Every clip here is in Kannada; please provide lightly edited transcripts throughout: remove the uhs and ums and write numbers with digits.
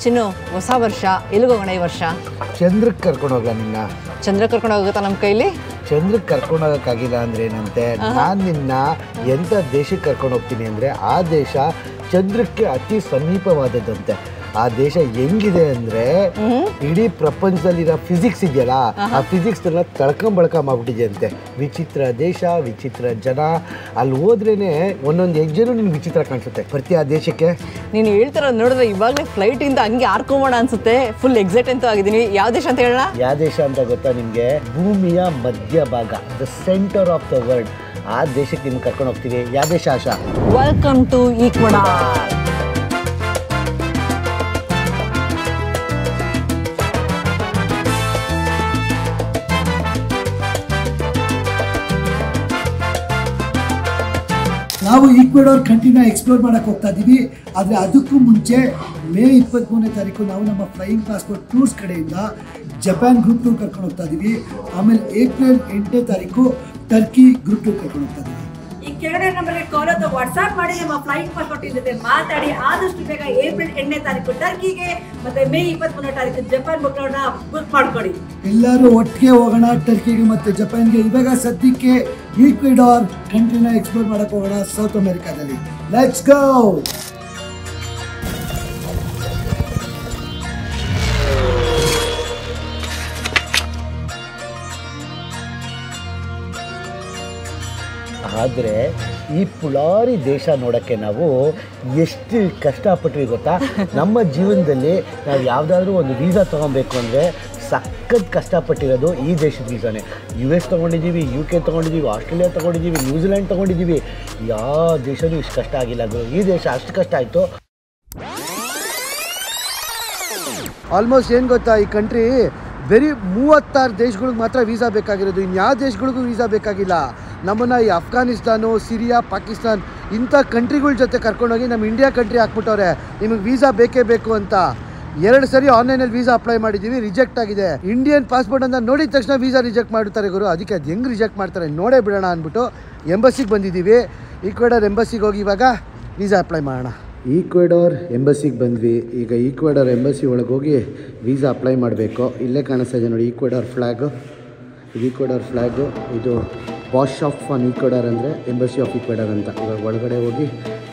ಚಿನ್ನು, ಹೊಸ ವರ್ಷ, ಎಲ್ಲಿಗೆ ಹೋಗೋಣ ಈ ವರ್ಷ? ಚಂದ್ರಕ್ಕೆ ಕರ್ಕೊಂಡು ಹೋಗ ನಿನ್ನ. ಚಂದ್ರ ಕರ್ಕೊಂಡು ಹೋಗುತ್ತಾ ನಮ್ಮ ಕೈಲಿ? ಚಂದ್ರಕ್ಕೆ ಕರ್ಕೊಂಡು ಹೋಗೋಕ್ಕಾಗಿಲ್ಲ ಅಂದ್ರೆ ಏನಂತೆ, ನಾನು ನಿನ್ನ ಎಂಥ ದೇಶಕ್ಕೆ ಕರ್ಕೊಂಡು ಹೋಗ್ತೀನಿ ಅಂದರೆ ಆ ದೇಶ ಚಂದ್ರಕ್ಕೆ ಅತಿ ಸಮೀಪವಾದದ್ದಂತೆ. ಆ ದೇಶ ಹೆಂಗಿದೆ ಅಂದರೆ ಇಡೀ ಪ್ರಪಂಚದಲ್ಲಿರೋ ಫಿಸಿಕ್ಸ್ ಇದೆಯಲ್ಲ, ಆ ಫಿಸಿಕ್ಸ್ನೆಲ್ಲ ತಳ್ಕೊಂಬಳ್ಕೊಂಬಿಟ್ಟಿದೆ ಅಂತೆ. ವಿಚಿತ್ರ ದೇಶ, ವಿಚಿತ್ರ ಜನ. ಅಲ್ಲಿ ಹೋದ್ರೇನೆ ಒಂದೊಂದು ಹೆಜ್ಜೆನೂ ನಿನ್ಗೆ ವಿಚಿತ್ರ ಕಾಣಿಸುತ್ತೆ. ಪ್ರತಿ ಆ ದೇಶಕ್ಕೆ ನೀನು ಹೇಳ್ತಿರೋದು ನೋಡಿದ್ರೆ ಇವಾಗಲೇ ಫ್ಲೈಟಿಂದ ಹಂಗೆ ಹಾರ್ಕೊಂಬೋಣ ಅನ್ಸುತ್ತೆ. ಫುಲ್ ಎಕ್ಸೈಟ್ ಅಂತೂ ಆಗಿದ್ದೀನಿ. ಯಾವ ದೇಶ ಅಂತ ಹೇಳೋಣ? ಯಾವ ದೇಶ ಅಂತ ಗೊತ್ತಾ ನಿಮಗೆ? ಭೂಮಿಯ ಮಧ್ಯಭಾಗ, the centre of the world. ಆ ದೇಶಕ್ಕೆ ನಿಮ್ಗೆ ಕರ್ಕೊಂಡು ಹೋಗ್ತೀವಿ. ಯಾವ ದೇಶ ಆಶಾ? Welcome to Ecuador. ನಾವು ಈಕ್ವೆಡಾರ್ ಕಂಟ್ರಿನ ಎಕ್ಸ್ಪ್ಲೋರ್ ಮಾಡಕ್ಕೆ ಹೋಗ್ತಾ ಇದ್ದೀವಿ. ಆದರೆ ಅದಕ್ಕೂ ಮುಂಚೆ ಮೇ 23ನೇ ತಾರೀಕು ನಾವು ನಮ್ಮ ಫ್ಲೈಯಿಂಗ್ ಪಾಸ್ಪೋರ್ಟ್ ಟೂರ್ಸ್ ಕಡೆಯಿಂದ ಜಪಾನ್ ಗ್ರೂಪ್ ಟೂರ್ ಕರ್ಕೊಂಡು ಹೋಗ್ತಾ ಇದ್ದೀವಿ. ಆಮೇಲೆ ಏಪ್ರಿಲ್ 8ನೇ ತಾರೀಕು ಟರ್ಕಿ ಗ್ರೂಪ್ ಟೂರ್ ಕರ್ಕೊಂಡು ಹೋಗ್ತಾ ಇದ್ದೀವಿ. ಈ ಕೆಳಗಡೆ ನಂಬರ್ಗೆ ಕಾಲ್ ಅಥವಾ ವಾಟ್ಸ್ಆಪ್ ಮಾಡಿ ನಮ್ಮ ಫ್ಲೈಯಿಂಗ್ ಪಾಸ್ಪೋರ್ಟ್ ಜೊತೆ ಮಾತಾಡಿ ಆದಷ್ಟು ಬೇಗ ಏಪ್ರಿಲ್ 8ನೇ ತಾರೀಕು ಟರ್ಕಿಗೆ ಮತ್ತೆ ಮೇ 23ನೇ ತಾರೀಕು ಜಪಾನ್ ಬುಕ್ ಮಾಡ್ಕೊಳ್ಳಿ. ಎಲ್ಲರೂ ಒಟ್ಟಿಗೆ ಹೋಗೋಣ ಟರ್ಕಿಗೆ ಮತ್ತೆ ಜಪಾನ್ಗೆ. ಇವಾಗ ಸದ್ಯಕ್ಕೆ ಈಕ್ವೆಡಾರ್ ಕಂಟ್ರಿನ ಎಕ್ಸ್ಪ್ಲೋರ್ ಮಾಡಕ್ಕೆ ಹೋಗೋಣ ಸೌತ್ ಅಮೆರಿಕಾದಲ್ಲಿ. Let's go. ಆದರೆ ಈ ಪುಳಾರಿ ದೇಶ ನೋಡೋಕ್ಕೆ ನಾವು ಎಷ್ಟು ಕಷ್ಟಪಟ್ವಿ ಗೊತ್ತಾ? ನಮ್ಮ ಜೀವನದಲ್ಲಿ ನಾವು ಯಾವುದಾದ್ರೂ ಒಂದು ವೀಸಾ ತೊಗೊಬೇಕು ಅಂದರೆ ಸಖತ್ ಕಷ್ಟಪಟ್ಟಿರೋದು ಈ ದೇಶದ ವೀಸಾನೇ. US ತೊಗೊಂಡಿದ್ದೀವಿ, UK ತೊಗೊಂಡಿದ್ದೀವಿ, ಆಸ್ಟ್ರೇಲಿಯಾ ತೊಗೊಂಡಿದ್ದೀವಿ, ನ್ಯೂಜಿಲ್ಯಾಂಡ್ ತೊಗೊಂಡಿದ್ದೀವಿ. ಯಾವ ದೇಶನೂ ಇಷ್ಟು ಕಷ್ಟ ಆಗಿಲ್ಲ. ಈ ದೇಶ ಅಷ್ಟು ಕಷ್ಟ ಆಯಿತು. ಆಲ್ಮೋಸ್ಟ್ ಏನು ಗೊತ್ತಾ, ಈ ಕಂಟ್ರಿ ಬರೀ 36 ದೇಶಗಳಿಗೆ ಮಾತ್ರ ವೀಸಾ ಬೇಕಾಗಿರೋದು. ಇನ್ಯಾವ ದೇಶಗಳಿಗೂ ವೀಸಾ ಬೇಕಾಗಿಲ್ಲ. ನಮ್ಮನ್ನು ಈ ಅಫ್ಘಾನಿಸ್ತಾನು, ಸಿರಿಯಾ, ಪಾಕಿಸ್ತಾನ್ ಇಂಥ ಕಂಟ್ರಿಗಳ ಜೊತೆ ಕರ್ಕೊಂಡೋಗಿ ನಮ್ಮ ಇಂಡಿಯಾ ಕಂಟ್ರಿ ಹಾಕ್ಬಿಟ್ಟವ್ರೆ. ನಿಮಗೆ ವೀಸಾ ಬೇಕೇ ಬೇಕು ಅಂತ 2 ಸರಿ ಆನ್ಲೈನಲ್ಲಿ ವೀಸಾ ಅಪ್ಲೈ ಮಾಡಿದ್ದೀವಿ, ರಿಜೆಕ್ಟ್ ಆಗಿದೆ. ಇಂಡಿಯನ್ ಪಾಸ್ಪೋರ್ಟ್ ಅಂತ ನೋಡಿದ ತಕ್ಷಣ ವೀಸಾ ರಿಜೆಕ್ಟ್ ಮಾಡ್ತಾರೆ ಗುರು. ಅದಕ್ಕೆ ಅದು ಹೆಂಗೆ ರಿಜೆಕ್ಟ್ ಮಾಡ್ತಾರೆ ನೋಡೇ ಬಿಡೋಣ ಅಂದ್ಬಿಟ್ಟು ಎಂಬಸಿಗೆ ಬಂದಿದ್ದೀವಿ. ಈಕ್ವೆಡಾರ್ ಎಂಬಸಿಗೆ ಹೋಗಿ ಇವಾಗ ವೀಸಾ ಅಪ್ಲೈ ಮಾಡೋಣ. ಈಕ್ವೆಡಾರ್ ಎಂಬಸಿಗೆ ಬಂದ್ವಿ. ಈಗ ಈಕ್ವೆಡಾರ್ ಎಂಬಸಿ ಒಳಗೆ ಹೋಗಿ ವೀಸಾ ಅಪ್ಲೈ ಮಾಡಬೇಕು. ಇಲ್ಲೇ ಕಾಣಿಸ್ತಾ ಇದೆ ನೋಡಿ ಈಕ್ವೆಡಾರ್ ಫ್ಲ್ಯಾಗು. ಇದು ಈಕ್ವೆಡಾರ್ ಫ್ಲ್ಯಾಗು. ಇದು ಬಾಸ್ ಆಫ್ ಆನ್ ಈಕ್ವೆಡಾರ್ ಅಂದರೆ ಎಂಬಸಿ ಆಫ್ ಈಕ್ವೆಡಾರ್ ಅಂತ. ಇವಾಗ ಒಳಗಡೆ ಹೋಗಿ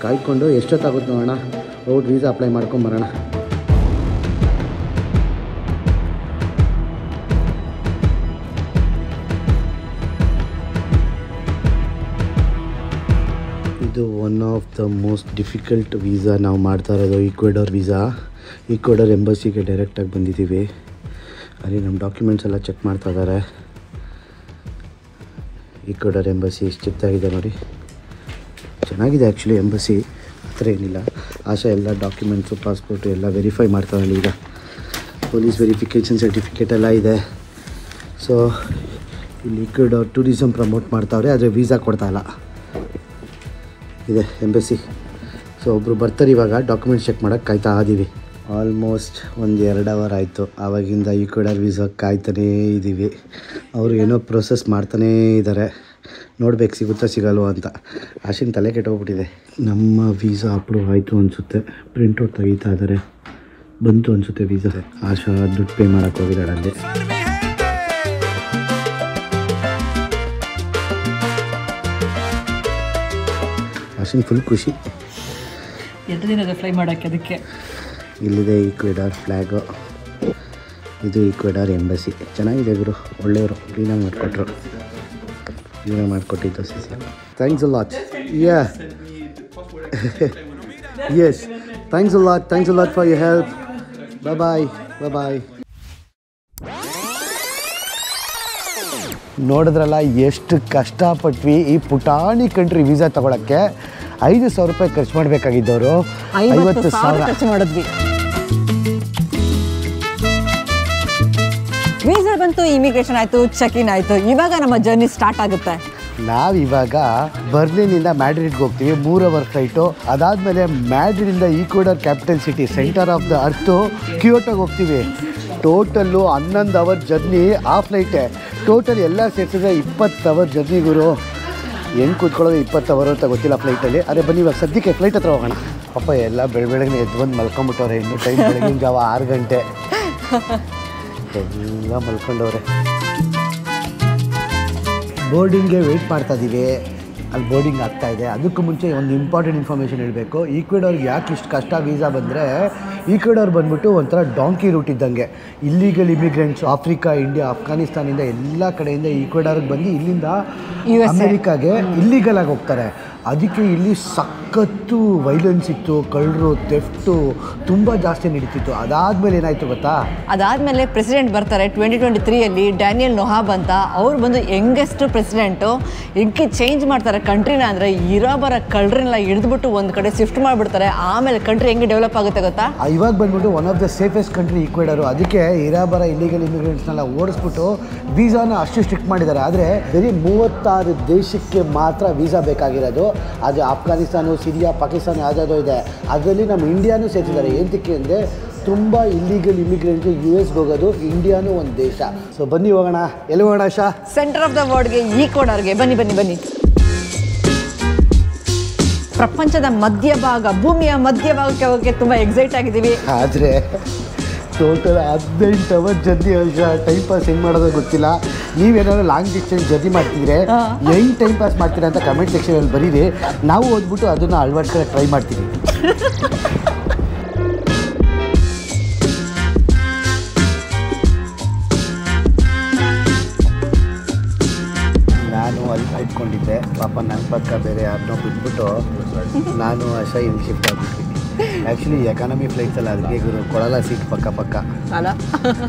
ಕಾಯ್ಕೊಂಡು ಎಷ್ಟೊತ್ತಾಗುತ್ತೆ ನೋಡೋಣ, ಹೋಗಿ ವೀಸಾ ಅಪ್ಲೈ ಮಾಡ್ಕೊಂಬರೋಣ. ಇದು one of the most difficult visa ನಾವು ಮಾಡ್ತಾ ಇರೋದು, ಈಕ್ವೆಡಾರ್ ವೀಸಾ. ಈಕ್ವೆಡಾರ್ ಎಂಬಸಿಗೆ ಡೈರೆಕ್ಟಾಗಿ ಬಂದಿದ್ದೀವಿ. ಅಲ್ಲಿ ನಮ್ಮ ಡಾಕ್ಯುಮೆಂಟ್ಸ್ ಎಲ್ಲ ಚೆಕ್ ಮಾಡ್ತಾ ಇದ್ದಾರೆ. ಈಕ್ವೆಡಾರ್ ಎಂಬಸಿ ಎಷ್ಟು ಚಿಕ್ಕದಾಗಿದೆ ನೋಡಿ, ಚೆನ್ನಾಗಿದೆ ಆ್ಯಕ್ಚುಲಿ ಎಂಬಸಿ, ಹತ್ರ ಏನಿಲ್ಲ. ಆಶಾ ಎಲ್ಲ ಡಾಕ್ಯುಮೆಂಟ್ಸು, ಪಾಸ್ಪೋರ್ಟು ಎಲ್ಲ ವೆರಿಫೈ ಮಾಡ್ತಾರಲ್ಲ. ಈಗ ಪೊಲೀಸ್ ವೆರಿಫಿಕೇಷನ್ ಸರ್ಟಿಫಿಕೇಟ್ ಎಲ್ಲ ಇದೆ. ಸೊ ಇಲ್ಲಿ ಈಕ್ವೆಡಾರ್ ಟೂರಿಸಮ್ ಪ್ರಮೋಟ್ ಮಾಡ್ತಾವ್ರೆ, ಆದರೆ ವೀಸಾ ಕೊಡ್ತಾಯಿಲ್ಲ. ಇದೆ ಎಂಬಸಿ. ಸೊ ಒಬ್ಬರು ಬರ್ತಾರೆ ಇವಾಗ ಡಾಕ್ಯುಮೆಂಟ್ಸ್ ಚೆಕ್ ಮಾಡೋಕ್ಕೆ ಕಾಯ್ತಾ ಇದ್ದೀವಿ. ಆಲ್ಮೋಸ್ಟ್ 1-2 ಅವರ್ ಆಯಿತು. ಆವಾಗಿಂದ ಈಕ್ವೆಡಾರ್ ವೀಸಾ ಕಾಯ್ತಾನೇ ಇದ್ದೀವಿ. ಅವರು ಏನೋ ಪ್ರೊಸೆಸ್ ಮಾಡ್ತಾನೇ ಇದ್ದಾರೆ. ನೋಡ್ಬೇಕು ಸಿಗುತ್ತಾ ಸಿಗಲ್ವ ಅಂತ. ಆಶಿನ ತಲೆ ಕೆಟ್ಟೋಗ್ಬಿಟ್ಟಿದೆ. ನಮ್ಮ ವೀಸಾ ಅಪ್ರೂವ್ ಆಯಿತು ಅನಿಸುತ್ತೆ. ಪ್ರಿಂಟೌಟ್ ತೆಗಿತಾ ಇದ್ದಾರೆ. ಬಂತು ಅನಿಸುತ್ತೆ ವೀಸಾ. ಆಶಾ ದುಡ್ಡು ಪೇ ಮಾಡೋಕ್ಕೆ ಹೋಗಿದ್ದಾಳೆ ಅಲ್ಲಿ. ಆಶಿನ ಫುಲ್ ಖುಷಿ. ಎಷ್ಟು ದಿನ ಫ್ಲೈ ಮಾಡೋಕ್ಕೆ? ಅದಕ್ಕೆ ಇಲ್ಲಿದೆ ಈಕ್ವೆಡಾರ್ ಫ್ಲ್ಯಾಗು. ಇದು ಈಕ್ವೆಡಾರ್ ಎಂಬಸಿ. ಚೆನ್ನಾಗಿದೆ ಗುರು, ಒಳ್ಳೆಯವರು, ಕ್ಲೀನಾಗಿ ಮಾಡಿಕೊಟ್ರು. ಕ್ಲೀನಾಗಿ ಮಾಡಿಕೊಟ್ಟಿದ್ದು ಸಿಸಿ. Thanks a lot. Yeah yes, thanks a lot for your help. Bye bye. ನೋಡಿದ್ರಲ್ಲ ಎಷ್ಟು ಕಷ್ಟಪಟ್ವಿ ಈ ಪುಟಾಣಿ ಕಂಟ್ರಿ ವೀಸಾ ತೊಗೊಳಕ್ಕೆ. 5,000 ರೂಪಾಯಿ ಖರ್ಚು ಮಾಡಬೇಕಾಗಿದ್ದವರು 50,000 ಖರ್ಚು ಮಾಡಿದ್ವಿ. ವೀಸಾ ಬಂತು, ಇಮಿಗ್ರೇಷನ್ ಆಯಿತು, ಚೆಕ್ ಇನ್ ಆಯಿತು. ಇವಾಗ ನಮ್ಮ ಜರ್ನಿ ಸ್ಟಾರ್ಟ್ ಆಗುತ್ತೆ. ನಾವಿವಾಗ ಬರ್ಲಿನಿಂದ ಮ್ಯಾಡ್ರಿಡ್ಗೆ ಹೋಗ್ತೀವಿ, 3 ಅವರ್ ಫ್ಲೈಟು. ಅದಾದಮೇಲೆ ಮ್ಯಾಡ್ರಿಡಿಂದ Ecuador capital city, centre of the earth, ಕ್ಯೋಟೋಗೆ ಹೋಗ್ತೀವಿ. Total 11 hour journey. ಆ ಫ್ಲೈಟೇ ಟೋಟಲ್ ಎಲ್ಲ ಸೇರಿಸಿದ್ರೆ 20 ಅವರ್ ಜರ್ನಿ ಗುರು. ಹೆಂಗೆ ಕೂತ್ಕೊಳ್ಳೋದು 20 ಅವರ್ ಅಂತ ಗೊತ್ತಿಲ್ಲ ಫ್ಲೈಟಲ್ಲಿ. ಅರೆ ಬನ್ನಿ ಇವಾಗ ಸದ್ಯಕ್ಕೆ ಫ್ಲೈಟ್ ಹತ್ರ ಹೋಗೋಣ. ಪಾಪ ಎಲ್ಲ ಬೆಳಗ್ಗೆ ಎದ್ದು ಬಂದು ಮಲ್ಕೊಂಬಿಟ್ಟವ್ರೆ. ಇನ್ನೂ ಟೈಮ್ ಬೆಳಗಿನ ಜಾವ 6 ಗಂಟೆ. ಎಲ್ಲ ಮಲ್ಕೊಂಡವ್ರೆ. ಬೋರ್ಡಿಂಗ್ಗೆ ವೆಯ್ಟ್ ಮಾಡ್ತಾಯಿದ್ದೀವಿ. ಅಲ್ಲಿ ಬೋರ್ಡಿಂಗ್ ಆಗ್ತಾಯಿದೆ. ಅದಕ್ಕೂ ಮುಂಚೆ ಒಂದು ಇಂಪಾರ್ಟೆಂಟ್ ಇನ್ಫಾರ್ಮೇಷನ್ ಹೇಳಬೇಕು. ಈಕ್ವೆಡೋರ್ಗೆ ಯಾಕೆ ಇಷ್ಟು ಕಷ್ಟ ವೀಸಾ ಬಂದರೆ, ಈಕ್ವೆಡೋರ್ ಬಂದ್ಬಿಟ್ಟು ಒಂಥರ ಡಾಂಕಿ ರೂಟ್ ಇದ್ದಂಗೆ. ಇಲ್ಲಿಗಲ್ ಇಮಿಗ್ರೆಂಟ್ಸ್ ಆಫ್ರಿಕಾ, ಇಂಡಿಯಾ, ಅಫ್ಘಾನಿಸ್ತಾನಿಂದ ಎಲ್ಲ ಕಡೆಯಿಂದ ಈಕ್ವೆಡೋರ್ಗೆ ಬಂದು ಇಲ್ಲಿಂದ ಅಮೆರಿಕಾಗೆ ಇಲ್ಲಿಗಲ್ ಆಗಿ ಹೋಗ್ತಾರೆ. ಅದಕ್ಕೆ ಇಲ್ಲಿ ಸಖತ್ತು ವೈಲೆನ್ಸ್ ಇತ್ತು, ಕಳ್ಳರು, ಥೆಫ್ಟು ತುಂಬ ಜಾಸ್ತಿ ನಡೀತಿತ್ತು. ಅದಾದಮೇಲೆ ಏನಾಯಿತು ಗೊತ್ತಾ? ಅದಾದಮೇಲೆ ಪ್ರೆಸಿಡೆಂಟ್ ಬರ್ತಾರೆ 2023 ಡ್ಯಾನಿಯಲ್ ನೊಹಾಬ್ ಅಂತ. ಅವ್ರು ಬಂದು ಯಂಗೆಸ್ಟ್ ಪ್ರೆಸಿಡೆಂಟು. ಹೆಂಗೆ ಚೇಂಜ್ ಮಾಡ್ತಾರೆ ಕಂಟ್ರಿನ ಅಂದರೆ, ಬರೋ ಕಳ್ಳರನ್ನೆಲ್ಲ ಹಿಡಿದ್ಬಿಟ್ಟು ಒಂದು ಕಡೆ ಶಿಫ್ಟ್ ಮಾಡಿಬಿಡ್ತಾರೆ. ಆಮೇಲೆ ಕಂಟ್ರಿ ಹೆಂಗೆ ಡೆವಲಪ್ ಆಗುತ್ತೆ ಗೊತ್ತಾ? ಇವಾಗ ಬಂದ್ಬಿಟ್ಟು one of the safest country Ecuador. ಅದಕ್ಕೆ ಬರೋ ಇಲ್ಲಿಗಲ್ ಇಮಿಗ್ರೆಂಟ್ಸ್ನೆಲ್ಲ ಓಡಿಸ್ಬಿಟ್ಟು ವೀಸಾನ ಅಷ್ಟು ಸ್ಟ್ರಿಕ್ಟ್ ಮಾಡಿದ್ದಾರೆ. ಆದರೆ ಬರೀ 36 ದೇಶಕ್ಕೆ ಮಾತ್ರ ವೀಸಾ ಬೇಕಾಗಿರೋದು. ಅದು ಅಫ್ಘಾನಿಸ್ತಾನ, ಸಿರಿಯಾ, ಪಾಕಿಸ್ತಾನ ಯಾವುದಾದ್ರು ಇದೆ. ಅದರಲ್ಲಿ ನಮ್ಮ ಇಂಡಿಯಾನೂ ಸೇರಿಸಿದ್ದಾರೆ. ಏನಕ್ಕೆ ಅಂದರೆ ತುಂಬ ಇಲ್ಲಿಗಲ್ ಇಮಿಗ್ರೆಂಟ್ಗೆ US ಹೋಗೋದು. ಇಂಡಿಯಾನೂ ಒಂದು ದೇಶ. ಸೊ ಬನ್ನಿ ಹೋಗೋಣ. ಎಲ್ಲಿ ಹೋಗೋಣ ಆಶಾ? ಸೆಂಟರ್ ಆಫ್ ದ ವರ್ಲ್ಡ್ಗೆ, ಈಕ್ವೆಡರ್ಗೆ ಬನ್ನಿ ಬನ್ನಿ ಬನ್ನಿ. ಪ್ರಪಂಚದ ಮಧ್ಯಭಾಗ, ಭೂಮಿಯ ಮಧ್ಯಭಾಗಕ್ಕೆ ಹೋಗೋಕ್ಕೆ ತುಂಬ ಎಕ್ಸೈಟ್ ಆಗಿದ್ದೀವಿ. ಆದರೆ total 18 hour journey. Time pass ಹೆಂಗೆ ಮಾಡೋದು ಗೊತ್ತಿಲ್ಲ. ನೀವೇನಾದ್ರು ಲಾಂಗ್ ಡಿಸ್ಟೆನ್ಸ್ ಜರ್ನಿ ಮಾಡ್ತಿದ್ರೆ ಹೆಂಗೆ ಟೈಮ್ ಪಾಸ್ ಮಾಡ್ತೀರಾ ಅಂತ ಕಮೆಂಟ್ ಸೆಕ್ಷನಲ್ಲಿ ಬರೀರಿ. ನಾವು ಓದ್ಬಿಟ್ಟು ಅದನ್ನು ಅಳವಡಿಸ್ಕೊಳ್ಳೋಕೆ ಟ್ರೈ ಮಾಡ್ತೀವಿ. ನಾನು ಅಲ್ಲಿ ಕಾಯ್ಕೊಂಡಿದ್ದೆ. ಪಾಪ ನನ್ನ ಪಕ್ಕ ಬೇರೆ ಯಾರನ್ನೋ ಬಿಟ್ಬಿಟ್ಟು ನಾನು ಆಶಾ ಇಲ್ಲಿ ಶಿಫ್ಟ್ ಆಗಿಬಿಟ್ವಿ. ಆ್ಯಕ್ಚುಲಿ ಎಕಾನಮಿ ಫ್ಲೈಟ್ಸಲ್ಲ, ಅದಕ್ಕೆ ಗುರು ಕೊಡಲ್ಲ ಸೀಟ್ ಪಕ್ಕ ಅಲ್ಲ.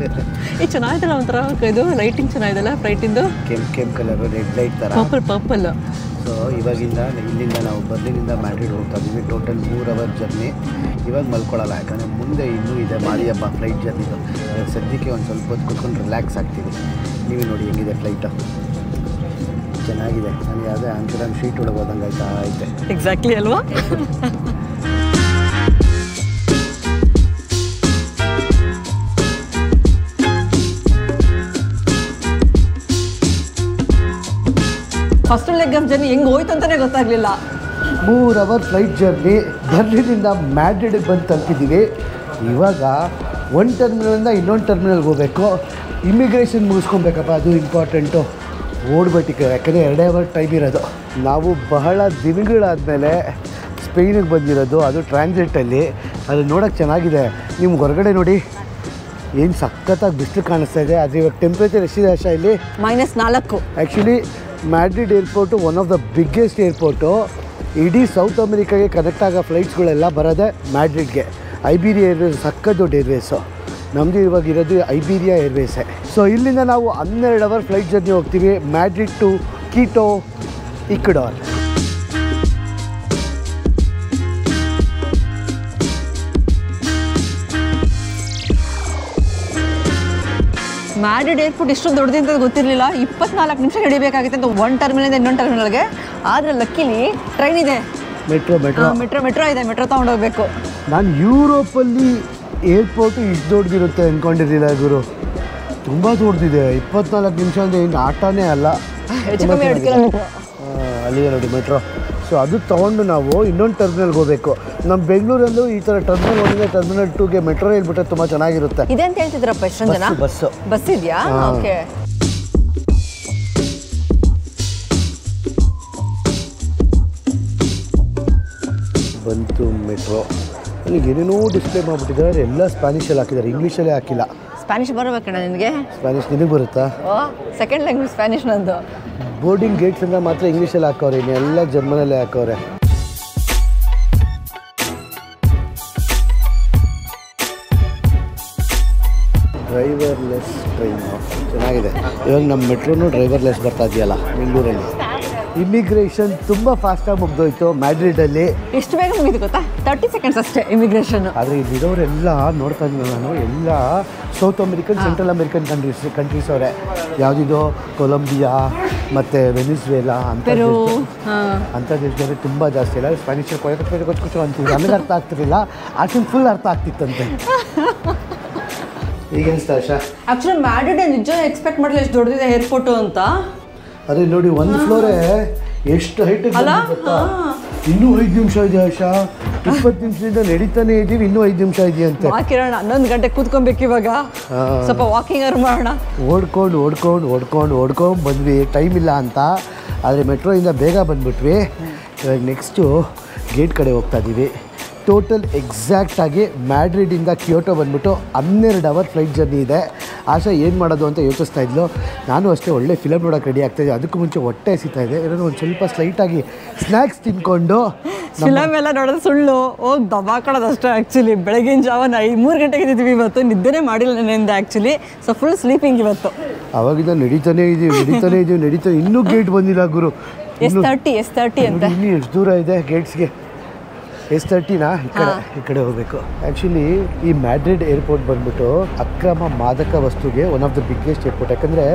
ಇದು ಚೆನ್ನಾಗಿದಲ್ಲ, ಒಂಥರ ಇದು ಲೈಟಿಂಗ್ ಚೆನ್ನಾಗಿದೆಲ್ಲ ಫ್ಲೈಟಿಂದು. ಕೆಂಪು ಕಲರು, ರೆಡ್ ಲೈಟ್ ಥರ, ಪರ್ಪಲ್. ಸೊ ಇಲ್ಲಿಂದ ನಾವು ಬರ್ಲಿನಿಂದ ಮ್ಯಾಡ್ರಿಡ್ ಹೋಗ್ತಾ ಇದ್ದೀವಿ. Total 3 hour journey. ಇವಾಗ ಮಲ್ಕೊಳ್ಳಲ್ಲ, ಯಾಕಂದರೆ ಮುಂದೆ ಇನ್ನೂ ಇದೆ ಮಾರಿ ಹಬ್ಬ ಫ್ಲೈಟ್ ಜರ್ನಿದು. ಸದ್ಯಕ್ಕೆ ಒಂದು ಸ್ವಲ್ಪ ಹೊತ್ತು ಕೂತ್ಕೊಂಡು ರಿಲ್ಯಾಕ್ಸ್ ಆಗ್ತೀವಿ. ನೀವೇ ನೋಡಿ ಹೆಂಗಿದೆ ಫ್ಲೈಟು, ಚೆನ್ನಾಗಿದೆ. ನನಗೆ ಯಾವುದೇ ಆಂಟರಮ್ ಶೀಟ್ ಒಳಗೆ ಹೋದಂಗೆ ಐತೆ. ಎಕ್ಸಾಕ್ಟ್ಲಿ ಅಲ್ವಾ? ಫಸ್ಟ್ ಲೆಗ್ ಆಫ್ ಜರ್ನಿ ಹೆಂಗೆ ಹೋಯ್ತು ಅಂತಲೇ ಗೊತ್ತಾಗಲಿಲ್ಲ. 3 ಅವರ್ ಫ್ಲೈಟ್ ಜರ್ನಿ. ಬರ್ಲಿನಿಂದ ಮ್ಯಾಡ್ರಿಡ್ಗೆ ಬಂದು ತಲುಪಿದ್ದೀವಿ. ಇವಾಗ ಒಂದು ಟರ್ಮಿನಲಿಂದ ಇನ್ನೊಂದು ಟರ್ಮಿನಲ್ಗೆ ಹೋಗಬೇಕು. ಇಮಿಗ್ರೇಷನ್ ಮುಗಿಸ್ಕೊಬೇಕಪ್ಪ, ಅದು ಇಂಪಾರ್ಟೆಂಟು. ಓಡ್ಬಿಟ್ಟಿಗೆ, ಯಾಕಂದರೆ 2 ಅವರ್ ಟೈಮ್ ಇರೋದು. ನಾವು ಬಹಳ ದಿನಗಳಾದಮೇಲೆ ಸ್ಪೇನಿಗೆ ಬಂದಿರೋದು, ಅದು ಟ್ರಾನ್ಸಿಟಲ್ಲಿ. ಅದು ನೋಡೋಕ್ಕೆ ಚೆನ್ನಾಗಿದೆ. ನಿಮ್ಗೆ ಹೊರಗಡೆ ನೋಡಿ ಏನು ಸಖತ್ತಾಗಿ ಬಿಸಿಲು ಕಾಣಿಸ್ತಾ ಇದೆ. ಆದರೆ ಇವಾಗ ಟೆಂಪ್ರೇಚರ್ ಎಷ್ಟಿದೆ ಆಶಾ ಇಲ್ಲಿ? -4. Actually Madrid airport one of the biggest airport. ಇಡೀ ಸೌತ್ ಅಮೆರಿಕಾಗೆ ಕನೆಕ್ಟ್ ಆಗೋ ಫ್ಲೈಟ್ಸ್ಗಳೆಲ್ಲ ಬರೋದೆ ಮ್ಯಾಡ್ರಿಡ್ಗೆ. ಐಬೀರಿಯಾ ಏರ್ವೇಸ್ ಸಕ್ಕ ದೊಡ್ಡ ಏರ್ವೇಸು. ನಮ್ಮದು ಇವಾಗ ಇರೋದು ಐಬೀರಿಯಾ ಏರ್ವೇಸೇ. ಸೊ ಇಲ್ಲಿಂದ ನಾವು 12 ಅವರ್ ಫ್ಲೈಟ್ ಜರ್ನಿ ಹೋಗ್ತೀವಿ, Madrid to Quito, Ecuador. Madrid airport ಇಷ್ಟು ದೊಡ್ಡದಿಂದ ಗೊತ್ತಿರಲಿಲ್ಲ. 24 ನಿಮಿಷ ಹಿಡಿಬೇಕಾಗಿತ್ತು ಅಂತ ಒಂದು ಟರ್ಮಿನಲಿಂದ ಇನ್ನೊಂದು ಟರ್ಮಿನಲ್ಗೆ. ಆದರೆ ಲಕ್ಕಿಲಿ ಟ್ರೈನ್ ಇದೆ, ಮೆಟ್ರೋ ಇದೆ. ಮೆಟ್ರೋ ತೊಗೊಂಡೋಗ್ಬೇಕು. ನಾನು ಯುರೋಪಲ್ಲಿ ಏರ್ಪೋರ್ಟು ಇಷ್ಟು ದೊಡ್ಡದಿರುತ್ತೆ ಅಂದ್ಕೊಂಡಿರಲಿಲ್ಲ ಗುರು. ತುಂಬ ದೊಡ್ಡದಿದೆ. 24 ನಿಮಿಷ ಅಂದರೆ ಏನು ಆಟನೇ ಅಲ್ಲ. ಹೆಚ್ಚು ಕಮ್ಮಿ 2 ಕಿಲೋಮೀಟ್ರ್ ಅಲ್ಲಿಗೆ ನೋಡಿ ಮೆಟ್ರೋ. ಸೊ ಅದು ತೊಗೊಂಡು ನಾವು ಇನ್ನೊಂದು ಟರ್ಮಿನಲ್ಗೆ ಹೋಗಬೇಕು. ನಮ್ಮ ಬೆಂಗಳೂರಲ್ಲೂ ಈ ಥರ ಟರ್ಮಿನಲ್ 1 ಟರ್ಮಿನಲ್ 2ಗೆ ಮೆಟ್ರೋ ಹೇಳ್ಬಿಟ್ರೆ ತುಂಬ ಚೆನ್ನಾಗಿರುತ್ತೆ. ಇದೆ ಅಂತ ಹೇಳ್ತಿದ್ರಪ್ಪ. ಎಷ್ಟೊಂದು ಜನ ಬಸ್ ಇದೆಯಾ? ಓಕೆ. ಬಂತು ಮೆಟ್ರೋ. ನನಗೆ ಏನೇನೋ ಡಿಸ್ಪ್ಲೇ ಮಾಡಿಬಿಟ್ಟಿದ್ದಾರೆ. ಎಲ್ಲ ಸ್ಪ್ಯಾನಿಷಲ್ಲಿ ಹಾಕಿದ್ದಾರೆ, ಇಂಗ್ಲೀಷಲ್ಲೇ ಹಾಕಿಲ್ಲ. ಸ್ಪ್ಯಾನಿಷ್ ಬರಬೇಕಣ್ಣ ನಿನಗೆ? ಸ್ಪ್ಯಾನಿಷ್ ನಿನಗೆ ಬರುತ್ತಾ? ಸೆಕೆಂಡ್ ಲ್ಯಾಂಗ್ವೇಜ್ ಸ್ಪ್ಯಾನಿಷ್ ನಂದು. ಬೋರ್ಡಿಂಗ್ ಗೇಟ್ಸಿಂದ ಮಾತ್ರ ಇಂಗ್ಲೀಷಲ್ಲಿ ಹಾಕವ್ರೆ, ಇನ್ನೆಲ್ಲ ಜರ್ಮನಲ್ಲೇ ಹಾಕವ್ರೆ. ಡ್ರೈವರ್ಲೆಸ್ ಟ್ರೈನು ಚೆನ್ನಾಗಿದೆ. ಇವಾಗ ನಮ್ಮ ಮೆಟ್ರೋನು ಡ್ರೈವರ್ಲೆಸ್ ಬರ್ತಾ ಇದೆಯಲ್ಲ ಬೆಂಗಳೂರಲ್ಲಿ. ಇಮಿಗ್ರೇಷನ್ ತುಂಬ ಫಾಸ್ಟಾಗಿ ಮುಗ್ದೋಯ್ತು ಮ್ಯಾಡ್ರಿಡಲ್ಲಿ. ಎಷ್ಟು ಬೇಗ ಮುಗಿದು ಗೊತ್ತಾ? 30 ಸೆಕೆಂಡ್ಸ್ ಅಷ್ಟೇ ಇಮಿಗ್ರೇಷನ್. ಆದರೆ ಇಲ್ಲಿರೋರೆಲ್ಲ ನೋಡ್ತಾ ಇದ್ದೀನಿ ನಾನು, ಎಲ್ಲ south American, central American countries ಅವರೇ. ಯಾವುದಿದು ಕೊಲಂಬಿಯಾ ಮತ್ತು ವೆನಿಸ್ವೇಲಾ ಅಂತ ದೇಶದವರೇ ತುಂಬ ಜಾಸ್ತಿ. ಎಲ್ಲ ಸ್ಪ್ಯಾನಿಷ್ ಕೊಚ್ಚು ಅಂತೀವಿ. ನನಗೆ ಅರ್ಥ ಆಗ್ತಿರಲಿಲ್ಲ, ಆಕೆ ಫುಲ್ ಅರ್ಥ ಆಗ್ತಿತ್ತಂತೆ. ಈಗ ಅನಿಸ್ತಾ ಆಶಾ? ಆ್ಯಕ್ಚುಲಿ ಮ್ಯಾಡ್ರಿಡ್ ನಿಜ ಎಕ್ಸ್ಪೆಕ್ಟ್ ಮಾಡಲಿಲ್ಲ ಎಷ್ಟು ದೊಡ್ಡದಿದೆ ಏರ್ಪೋರ್ಟು ಅಂತ. ಅದೇ ನೋಡಿ, ಒಂದು ಫ್ಲೋರೇ ಎಷ್ಟು ಹೈಟ್ ಗೊತ್ತಾ? ಇನ್ನೂ 5 ನಿಮಿಷ ಇದೆ ಆಶಾ. 20 ನಿಮಿಷದಿಂದ ನಡೀತಾನೆ ಇದೀವಿ, ಇನ್ನೂ 5 ನಿಮಿಷ ಇದೆಯಂತೆ. ಕಿರಣ 11 ಗಂಟೆ ಕೂತ್ಕೊಬೇಕು ಇವಾಗ, ಸ್ವಲ್ಪ ವಾಕಿಂಗ್ ಅವ್ರು ಮಾಡೋಣ. ಓಡ್ಕೊಂಡು ಬಂದ್ವಿ, ಟೈಮ್ ಇಲ್ಲ ಅಂತ. ಆದರೆ ಮೆಟ್ರೋಯಿಂದ ಬೇಗ ಬಂದ್ಬಿಟ್ವಿ. ಇವಾಗ ನೆಕ್ಸ್ಟು ಗೇಟ್ ಕಡೆ ಹೋಗ್ತಾ ಇದ್ದೀವಿ. ಟೋಟಲ್ ಎಕ್ಸಾಕ್ಟಾಗಿ ಮ್ಯಾಡ್ರಿಡಿಂದ ಕ್ಯೋಟೋ ಬಂದ್ಬಿಟ್ಟು 12 ಅವರ್ ಫ್ಲೈಟ್ ಜರ್ನಿ ಇದೆ. ಆಶಾ ಏನು ಮಾಡೋದು ಅಂತ ಯೋಚಿಸ್ತಾ ಇದ್ಲು. ನಾನು ಅಷ್ಟೇ ಒಳ್ಳೆ ಫಿಲಮ್ ನೋಡೋಕೆ ರೆಡಿ ಆಗ್ತಾಯಿದ್ದೆ. ಅದಕ್ಕೂ ಮುಂಚೆ ಹೊಟ್ಟೆ ಹಸಿತಾ ಇದೆ. ಏನಾದ್ರು ಒಂದು ಸ್ವಲ್ಪ ಸ್ಲೈಟಾಗಿ ಸ್ನ್ಯಾಕ್ಸ್ ತಿನ್ಕೊಂಡು ಫಿಲಮ್ ಎಲ್ಲ ನೋಡೋದು ಸುಳ್ಳು, ಹೋಗಿ ದಬಾಕೊಳ್ಳೋದು ಅಷ್ಟೇ. ಆ್ಯಕ್ಚುಲಿ ಬೆಳಗಿನ ಜಾವ 3 ಗಂಟೆಗೆ ಇದ್ದಿದ್ವಿ ಇವತ್ತು, ನಿದ್ದೆನೇ ಮಾಡಿಲ್ಲ ನೆನೆಯಿಂದ ಆ್ಯಕ್ಚುಲಿ. ಸೊ ಫುಲ್ ಸ್ಲೀಪಿಂಗ್ ಇವತ್ತು. ಅವಾಗಿಂದ ನಡೀತಾನೆ ಇದೀವಿ. ಇನ್ನೂ ಗೇಟ್ ಬಂದಿಲ್ಲ ಗುರು. S30 ಅಂತ. ಇನ್ನೂ ಎಷ್ಟು ದೂರ ಇದೆ ಗೇಟ್ಸ್ಗೆ? S30ನಾ? ಈ ಕಡೆ ಹೋಗಬೇಕು. ಆ್ಯಕ್ಚುಲಿ ಈ ಮ್ಯಾಡ್ರಿಡ್ ಏರ್ಪೋರ್ಟ್ ಬಂದ್ಬಿಟ್ಟು ಅಕ್ರಮ ಮಾದಕ ವಸ್ತುಗೆ one of the biggest airport. ಯಾಕಂದರೆ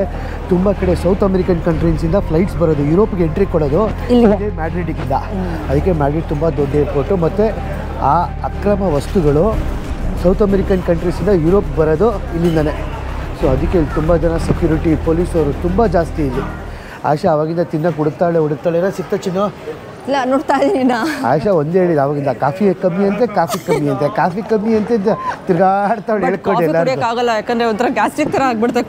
ತುಂಬ ಕಡೆ ಸೌತ್ ಅಮೆರಿಕನ್ ಕಂಟ್ರೀಸಿಂದ ಫ್ಲೈಟ್ಸ್ ಬರೋದು, ಯುರೋಪ್ಗೆ ಎಂಟ್ರಿ ಕೊಡೋದು ಇದೇ ಮ್ಯಾಡ್ರಿಡ್ಗಿಂದ. ಅದಕ್ಕೆ ಮ್ಯಾಡ್ರಿಡ್ ತುಂಬ ದೊಡ್ಡ ಏರ್ಪೋರ್ಟು. ಮತ್ತು ಆ ಅಕ್ರಮ ವಸ್ತುಗಳು ಸೌತ್ ಅಮೆರಿಕನ್ ಕಂಟ್ರೀಸಿಂದ ಯುರೋಪ್ ಬರೋದು ಇಲ್ಲಿಂದನೇ. ಸೊ ಅದಕ್ಕೆ ಇಲ್ಲಿ ತುಂಬ ಜನ ಸೆಕ್ಯೂರಿಟಿ, ಪೊಲೀಸವರು ತುಂಬ ಜಾಸ್ತಿ ಇಲ್ಲಿ. ಆಶಾ ಅವಾಗಿಂದ ತಿನ್ನಕ್ಕೆ ಹುಡುಕ್ತಾಳೆ ಏನೋ ಸಿಕ್ತ ಚಿನ್ನು? ಇಲ್ಲ, ನೋಡ್ತಾ ಇದ್ದೀನಿ. ಆಶಾ ಒಂದೇ ಹೇಳಿದ ಅವಾಗಿಂದ, ಕಾಫಿ ಕಮ್ಮಿ ಅಂತೆ ತಿರ್ಗಾಡ್ತಾಳೆ ಹೇಳ್ಕೊಂಡು. ಆಗಲ್ಲ, ಯಾಕಂದ್ರೆ ಒಂಥರ ಗ್ಯಾಸ್ಟ್ರಿಕ್ ಥರ ಆಗ್ಬಿಡುತ್ತೆ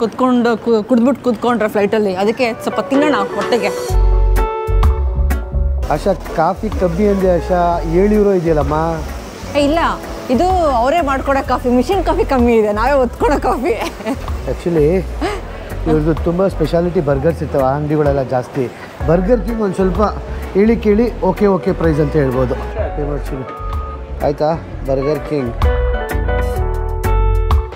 ಕುದ್ಬಿಟ್ಟು ಫ್ಲೈಟಲ್ಲಿ. ಅದಕ್ಕೆ ಸ್ವಲ್ಪ ತಿನ್ನೋಣ ಹೊಟ್ಟೆಗೆ. ಆಶಾ ಕಾಫಿ ಕಮ್ಮಿ ಅಂದೆ ಆಶಾ. €7 ಇದೆಯಲ್ಲಮ್ಮ. ಇಲ್ಲ, ಇದು ಅವರೇ ಮಾಡ್ಕೊಡೋ ಕಾಫಿ, ಮಿಷಿನ್ ಕಾಫಿ ಕಮ್ಮಿ ಇದೆ, ನಾವೇ ಒತ್ಕೊಡೋ ಕಾಫಿ. ಆ್ಯಕ್ಚುಲಿ ಇವ್ರದ್ದು ತುಂಬ ಸ್ಪೆಷಾಲಿಟಿ ಬರ್ಗರ್ಸ್ ಇರ್ತವೆ. ಆ ಅಂಗಡಿಗಳೆಲ್ಲ ಜಾಸ್ತಿ. ಬರ್ಗರ್ ಕಿಂಗ್ ಒಂದು ಸ್ವಲ್ಪ ಕೇಳಿ ಓಕೆ ಪ್ರೈಸ್ ಅಂತ ಹೇಳ್ಬೋದು. ಆಯಿತಾ? ಬರ್ಗರ್ ಕಿಂಗ್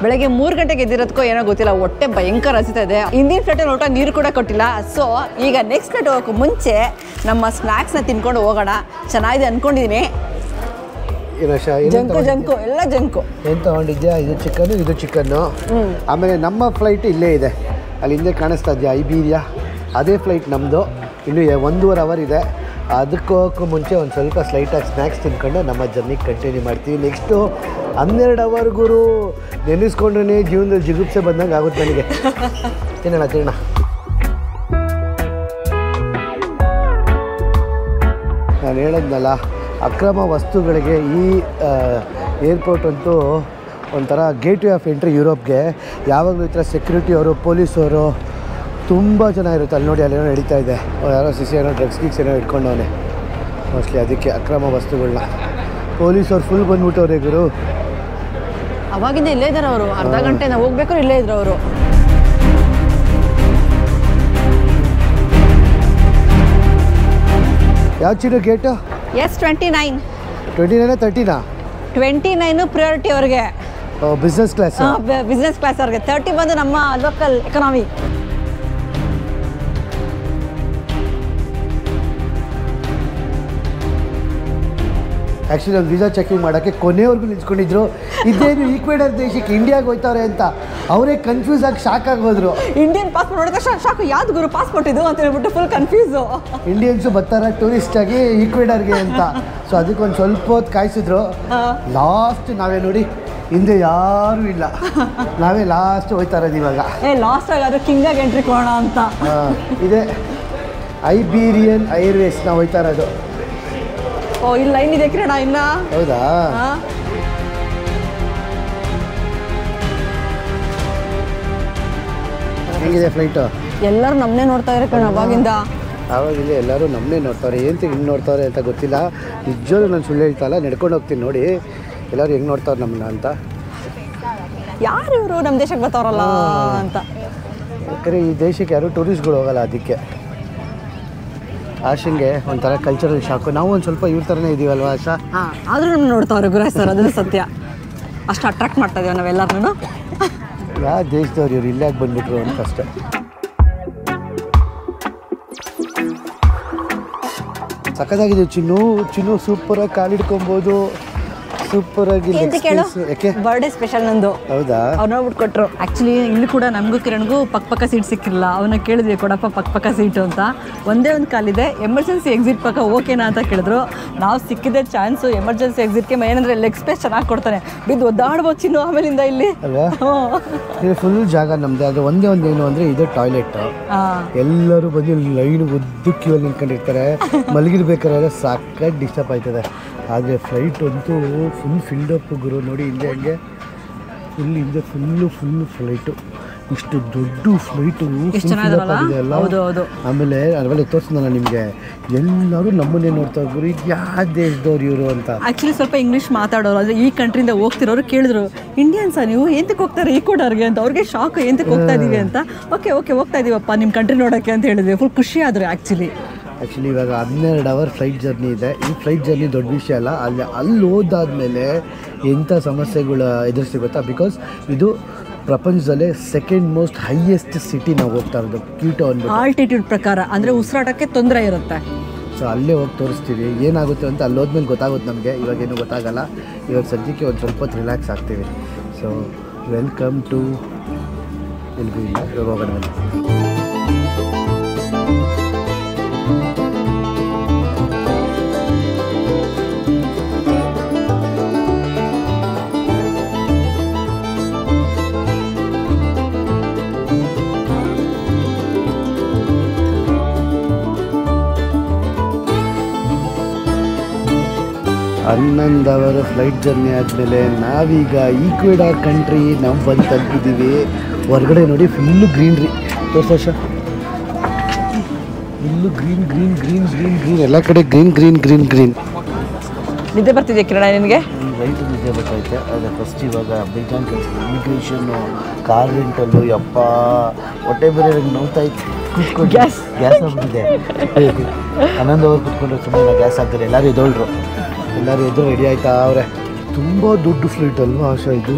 ಬೆಳಗ್ಗೆ 3 ಗಂಟೆಗೆ ಎದ್ದಿರೋದಕ್ಕೋ ಏನೋ ಗೊತ್ತಿಲ್ಲ, ಹೊಟ್ಟೆ ಭಯಂಕರ ಹಸಿತಾ ಇದೆ. ಹಿಂದಿನ ಫ್ಲೈಟಲ್ಲಿ ಊಟ ನೀರು ಕೂಡ ಕೊಟ್ಟಿಲ್ಲ. ಸೊ ಈಗ ನೆಕ್ಸ್ಟ್ ಫ್ಲೈಟ್ ಹೋಗೋಕ್ಕೂ ಮುಂಚೆ ನಮ್ಮ ಸ್ನ್ಯಾಕ್ಸ್ನ ತಿನ್ಕೊಂಡು ಹೋಗೋಣ. ಚೆನ್ನಾಗಿದೆ ಅಂದ್ಕೊಂಡಿದ್ದೀನಿ. ಜಂಕು ಎಲ್ಲ ಜಂಕು. ಏನು ತೊಗೊಂಡಿದ್ಯಾ? ಇದು ಚಿಕನ್ನು. ಆಮೇಲೆ ನಮ್ಮ ಫ್ಲೈಟ್ ಇಲ್ಲೇ ಇದೆ, ಅಲ್ಲಿ ಹಿಂದೆ ಕಾಣಿಸ್ತಾ ಇದೆಯಾ ಐಬೀರಿಯಾ? ಅದೇ ಫ್ಲೈಟ್ ನಮ್ಮದು. ಇನ್ನೂ 1.5 ಅವರ್ ಇದೆ. ಅದಕ್ಕೋಕ್ಕೂ ಮುಂಚೆ ಒಂದು ಸ್ವಲ್ಪ ಸ್ಲೈಟಾಗಿ ಸ್ನ್ಯಾಕ್ಸ್ ತಿನ್ಕೊಂಡು ನಮ್ಮ ಜರ್ನಿ ಕಂಟಿನ್ಯೂ ಮಾಡ್ತೀವಿ. ನೆಕ್ಸ್ಟು 12 ಅವರ್ ಗುರು. ನೆನೆಸ್ಕೊಂಡ್ರೆ ಜೀವನದಲ್ಲಿ ಜಿಗುಪ್ಸೆ ಬಂದಂಗೆ ಆಗುತ್ತೆ ನನಗೆ. ತಿನ್ನೋಣ. ನಾನು ಹೇಳಿದ್ನಲ್ಲ, ಅಕ್ರಮ ವಸ್ತುಗಳಿಗೆ ಈ ಏರ್ಪೋರ್ಟ್ ಅಂತೂ ಒಂಥರ ಗೇಟ್ ವೇ ಆಫ್ ಎಂಟ್ರಿ ಯುರೋಪ್ಗೆ. ಯಾವಾಗಲೂ ಈ ಥರ ಸೆಕ್ಯೂರಿಟಿ ಅವರು, ಪೊಲೀಸವರು ತುಂಬ ಜನ ಇರುತ್ತೆ. ಅಲ್ಲಿ ನೋಡಿ, ಅಲ್ಲೇನೋ ನಡೀತಾ ಇದೆ, ಯಾರೋ ಏನೋ ಡ್ರಗ್ಸ್ ಗಿಕ್ಸ್ ಏನೋ ಇಟ್ಕೊಂಡವನೆ ಮೋಸ್ಟ್ಲಿ. ಅದಕ್ಕೆ ಅಕ್ರಮ ವಸ್ತುಗಳನ್ನ ಪೊಲೀಸವ್ರು ಫುಲ್ ಬಂದ್ಬಿಟ್ಟವ್ರೆ ಗುರು. ಅವಾಗಿಂದ ಇಲ್ಲೇ ಇದ್ದಾರೆ ಅವರು. ಅರ್ಧ ಗಂಟೆ ನಾವು ಹೋಗ್ಬೇಕಾದ್ರೆ ಇಲ್ಲೇ ಇದ್ರು ಅವರು. ಯಾವ ಚಿರು ಗೇಟು? S29. 29 30ನಾ? 29 ಪ್ರಿಯಾರಿಟಿ ಅವ್ರಿಗೆ, ಬಿಸ್ನೆಸ್ ಕ್ಲಾಸ್ ಅವ್ರಿಗೆ. 30 ಬಂದು ನಮ್ಮ ಲೋಕಲ್ ಎಕನಾಮಿ. ಆ್ಯಕ್ಚುಲಿ ಒಂದು ವೀಸಾ ಚೆಕಿಂಗ್ ಮಾಡೋಕ್ಕೆ ಕೊನೆವರೆಗೂ ನಿಂತ್ಕೊಂಡಿದ್ರು. ಇದೇನು ಈಕ್ವೇಡರ್ ದೇಶಕ್ಕೆ ಇಂಡಿಯಾಗೆ ಹೋಗ್ತಾರೆ ಅಂತ ಅವರೇ ಕನ್ಫ್ಯೂಸ್ ಆಗಿ ಶಾಕ್ ಆಗೋದ್ರು. ಇಂಡಿಯನ್ ಪಾಸ್ಪೋರ್ಟ್ ನೋಡಿದ ಶಾಕು, ಯಾವ್ದು ಗುರು ಪಾಸ್ಪೋರ್ಟ್ ಇದು ಅಂತ ಹೇಳ್ಬಿಟ್ಟು ಫುಲ್ ಕನ್ಫ್ಯೂಸು. ಇಂಡಿಯನ್ಸು ಬರ್ತಾರೆ ಟೂರಿಸ್ಟಾಗಿ ಈಕ್ವೇಡರ್ಗೆ ಅಂತ. ಸೊ ಅದಕ್ಕೆ ಒಂದು ಸ್ವಲ್ಪ ಹೊತ್ತು ಕಾಯಿಸಿದ್ರು. ಲಾಸ್ಟ್ ನಾವೇ ನೋಡಿ, ಹಿಂದೆ ಯಾರೂ ಇಲ್ಲ, ನಾವೇ ಲಾಸ್ಟ್ ಹೋಗ್ತಾ ಇರೋದು ಇವಾಗ. ಲಾಸ್ಟ್ ಆಗಾದ್ರೆ ಕಿಂಗಾಗಿ ಎಂಟ್ರಿ ಕೊಡೋಣ ಅಂತ. ಇದೆ ಐಬೀರಿಯನ್ ಏರ್ವೇಸ್ ನಾವು ಹೋಗ್ತಾ ಇರೋದು. ಇಲ್ಲಿ ಲೈನ್ ಇದೆ ಕಿರಣ ಇನ್ನ. ಹೌದಾ? ಹೆಂಗಿದೆ ಫ್ಲೈಟು? ಎಲ್ಲರೂ ನಮ್ಮನ್ನೇ ನೋಡ್ತಾ ಇದ್ದಾರೆ ಕಣ ಅವಾಗಿಂದ. ಆವಾಗಿಲ್ಲ ಎಲ್ಲರೂ ನಮ್ಮನ್ನೇ ನೋಡ್ತಾರೆ. ಏನು ಹಿಂಗೆ ನೋಡ್ತಾರೆ ಅಂತ ಗೊತ್ತಿಲ್ಲ. ನಿಜವಾಗ್ಲೂ ನಾನು ಸುಳ್ಳು ಹೇಳ್ತಾಯಿಲ್ಲ, ನಡ್ಕೊಂಡು ಹೋಗ್ತೀನಿ ನೋಡಿ ಎಲ್ಲರೂ ಹೆಂಗೆ ನೋಡ್ತಾರೆ ನಮ್ಮನ್ನ ಅಂತ. ಯಾರು ಇವರು ನಮ್ಮ ದೇಶಕ್ಕೆ ಬರ್ತಾವ್ರಲ್ಲ ಅಂತ. ಯಾಕಂದರೆ ಈ ದೇಶಕ್ಕೆ ಯಾರು ಟೂರಿಸ್ಟ್ಗಳು ಹೋಗಲ್ಲ, ಅದಕ್ಕೆ. ಆಶಂಗೆ ಒಂಥರ ಕಲ್ಚರಲ್ ಶಾಕು. ನಾವು ಒಂದು ಸ್ವಲ್ಪ ಇವ್ರ ಥರನೇ ಇದೀವಲ್ವಾ ಆಶಾ? ಆದರೂ ನಮ್ಮನ್ನು ನೋಡ್ತಾವ್ರೆ ಗುರು ಸರ್, ಅದು ಸತ್ಯ. ಅಷ್ಟು ಅಟ್ರಾಕ್ಟ್ ಮಾಡ್ತಾ ಇದೀವಿ ನಾವೆಲ್ಲರೂ. ಯಾವ ದೇಶದವ್ರು ಇವ್ರು ಇಲ್ಲಾಗಿ ಬಂದ್ಬಿಟ್ರು ಅಂತ ಅಷ್ಟೇ. ಸಖತ್ತಾಗಿದೆ ಚಿನ್ನು ಸೂಪರಾಗಿ ಕಾಲಿಡ್ಕೊಬೋದು. ಸೂಪರ್ ಆಗಿ ಎಂತ ಕೇಳು ಯಾಕೆ ಬರ್ಡೇ ಸ್ಪೆಷಲ್ ನಂದು. ಹೌದಾ? ಅವ್ರು ನೋಡ್ಬಿಟ್ಟು ಕೊಟ್ಟರು. ಆ್ಯಕ್ಚುಲಿ ಇಲ್ಲಿ ಕೂಡ ನಮಗೂ ಕಿರಣ್ಗೂ ಪಕ್ಕ ಸೀಟ್ ಸಿಕ್ಕಿರಲಿಲ್ಲ. ಅವನ್ನ ಕೇಳಿದ್ವಿ ಕೊಡಪ್ಪ ಪಕ್ಕ ಸೀಟು ಅಂತ. ಒಂದೇ ಒಂದು ಕಾಲಿದೆ, ಎಮರ್ಜೆನ್ಸಿ ಎಕ್ಸಿಟ್ ಪಕ್ಕ ಓಕೆನಾ ಅಂತ ಕೇಳಿದ್ರು. ನಾವು ಸಿಕ್ಕಿದ್ದೆ ಚಾನ್ಸು ಎಮರ್ಜೆನ್ಸಿ ಎಕ್ಸಿಟ್ಗೆ. ಏನಂದರೆ ಲೆಗ್ ಸ್ಪೇಸ್ ಚೆನ್ನಾಗಿ ಕೊಡ್ತಾನೆ, ಬಿದ್ದು ಒದ್ದಾಡ್ಬೋದು ಚಿನ್ನು ಆಮೇಲಿಂದ ಇಲ್ಲಿ ಅಲ್ವಾ. ಫುಲ್ ಜಾಗ ನಮ್ಮದೇ. ಆದರೆ ಒಂದೇ ಒಂದು ಏನು ಅಂದರೆ ಇದು ಟಾಯ್ಲೆಟ್. ಎಲ್ಲರೂ ಬಂದು ಲೈನ್ ಉದ್ದು ಕ್ಯೂಲ್ಲಿ ನಿಂತ್ಕೊಂಡಿರ್ತಾರೆ. ಮಲಗಿರ್ಬೇಕಾದ್ರೆ ಸಾಕಾಗಿ ಡಿಸ್ಟರ್ಬ್ ಆಯ್ತದೆ. ಆದರೆ ಫ್ಲೈಟ್ ಅಂತೂ ಫುಲ್ ಫಿಲ್ಡ್ ಅಪ್ ಗುರು. ನೋಡಿ ಹಿಂದೆ ಹಂಗೆ ಹಿಂದೆ ಫುಲ್ಲು ಫ್ಲೈಟು. ಇಷ್ಟು ದೊಡ್ಡ ಫ್ಲೈಟು ಅಲ್ಲ. ಆಮೇಲೆ ಅದರಲ್ಲಿ ತೋರಿಸ್ದಲ್ಲ ನಿಮಗೆ, ಎಲ್ಲರೂ ನಮ್ಮನ್ನೇ ನೋಡ್ತಾ ಗುರು, ಇದು ಯಾವ ದೇಶದವ್ರು ಇವರು ಅಂತ. ಆ್ಯಕ್ಚುಲಿ ಸ್ವಲ್ಪ ಇಂಗ್ಲೀಷ್ ಮಾತಾಡೋರು, ಅಂದರೆ ಈ ಕಂಟ್ರಿಯಿಂದ ಹೋಗ್ತಿರೋರು ಕೇಳಿದ್ರು, ಇಂಡಿಯನ್ಸಾ ನೀವು ಎಂತಕ್ಕೆ ಹೋಗ್ತಾರೆ ಈಕ್ವಡಾರ್ಗೆ ಅಂತ. ಅವ್ರಿಗೆ ಶಾಕ್, ಎಂತಕ್ಕೆ ಹೋಗ್ತಾ ಇದ್ದೀವಿ ಅಂತ. ಓಕೆ ಹೋಗ್ತಾ ಇದ್ದೀವಪ್ಪ ನಿಮ್ಮ ಕಂಟ್ರಿ ನೋಡೋಕ್ಕೆ ಅಂತ ಹೇಳಿದ್ವಿ. ಫುಲ್ ಖುಷಿ ಆದರು. ಆ್ಯಕ್ಚುಲಿ ಇವಾಗ 12 ಅವರ್ ಫ್ಲೈಟ್ ಜರ್ನಿ ಇದೆ. ಈ ಫ್ಲೈಟ್ ಜರ್ನಿ ದೊಡ್ಡ ವಿಷಯ ಅಲ್ಲ. ಅಲ್ಲಿ ಹೋದಾದ್ಮೇಲೆ ಎಂಥ ಸಮಸ್ಯೆಗಳು ಎದುರಿಸಿ ಗೊತ್ತಾ? ಬಿಕಾಸ್ ಇದು ಪ್ರಪಂಚದಲ್ಲೇ ಸೆಕೆಂಡ್ ಮೋಸ್ಟ್ ಹೈಯೆಸ್ಟ್ ಸಿಟಿ ನಾವು ಹೋಗ್ತಾ ಇರೋದು, ಕ್ಯೂಟೋ ಅಂದ್ಬಿಟ್ಟು. ಆಲ್ಟಿಟ್ಯೂಡ್ ಪ್ರಕಾರ ಅಂದರೆ ಉಸಿರಾಟಕ್ಕೆ ತೊಂದರೆ ಇರುತ್ತೆ. ಸೊ ಅಲ್ಲೇ ಹೋಗಿ ತೋರಿಸ್ತೀವಿ ಏನಾಗುತ್ತೆ ಅಂತ. ಅಲ್ಲಿ ಹೋದ್ಮೇಲೆ ಗೊತ್ತಾಗುತ್ತೆ ನಮಗೆ. ಇವಾಗೇನು ಗೊತ್ತಾಗಲ್ಲ. ಇವಾಗ ಸದ್ಯಕ್ಕೆ ಒಂದು ಸ್ವಲ್ಪ ಹೊತ್ತು ರಿಲ್ಯಾಕ್ಸ್ ಆಗ್ತೀವಿ. ಸೊ ವೆಲ್ಕಮ್ ಟು ಎಲ್ಗೂ ಇಲ್ಲ. ಇವಾಗ ಹೋಗೋಣ ಬನ್ನಿ. ಹನ್ನೊಂದು ಫ್ಲೈಟ್ ಜರ್ನಿ ಆದಮೇಲೆ ನಾವೀಗ ಈಕ್ವೆಡಾರ್ ಕಂಟ್ರಿ ನಾವು ಬಂದು ತಲುಪಿದ್ದೀವಿ. ಹೊರಗಡೆ ನೋಡಿ ಫುಲ್ಲು ಗ್ರೀನ್ರಿ. ತೋರ್ಸ ಫುಲ್ಲು ಗ್ರೀನ್ ಎಲ್ಲ ಕಡೆ ಗ್ರೀನ್. ನಿದ್ದೆ ಬರ್ತಿದೆ ಕಿರಣ ನಿನಗೆ? ರೈಟ್ ನಿದ್ದೆ ಬರ್ತೈತೆ. ಆದರೆ ಫಸ್ಟ್ ಇವಾಗ ಬೇಜಾನ್ ಕೆಲಸ, ಇಮಿಗ್ರೇಷನ್ನು, ಕಾರ್ ರೆಂಟಲ್ಲು. ಯಪ್ಪ ಹೊಟ್ಟೆ ಬೇರೆ ನೋವ್ತಾಯಿತ್ತು. ಗ್ಯಾಸ್ ಆಗ್ಬಿಟ್ಟಿದೆ. 11 ಅವರ್ ಕುತ್ಕೊಂಡ್ರೆ ಸುಮ್ಮನೆ ಗ್ಯಾಸ್ ಆಗ್ತಾರೆ. ಎಲ್ಲರೂ ಎದ್ದೋಳ್ರು, ಎಲ್ಲರೂ ಎದ್ದು ರೆಡಿ ಆಯ್ತಾ ಅವರೇ. ತುಂಬ ದೊಡ್ಡ ಫ್ಲೈಟ್ ಅಲ್ವಾ ಆಶಾ? ಇದು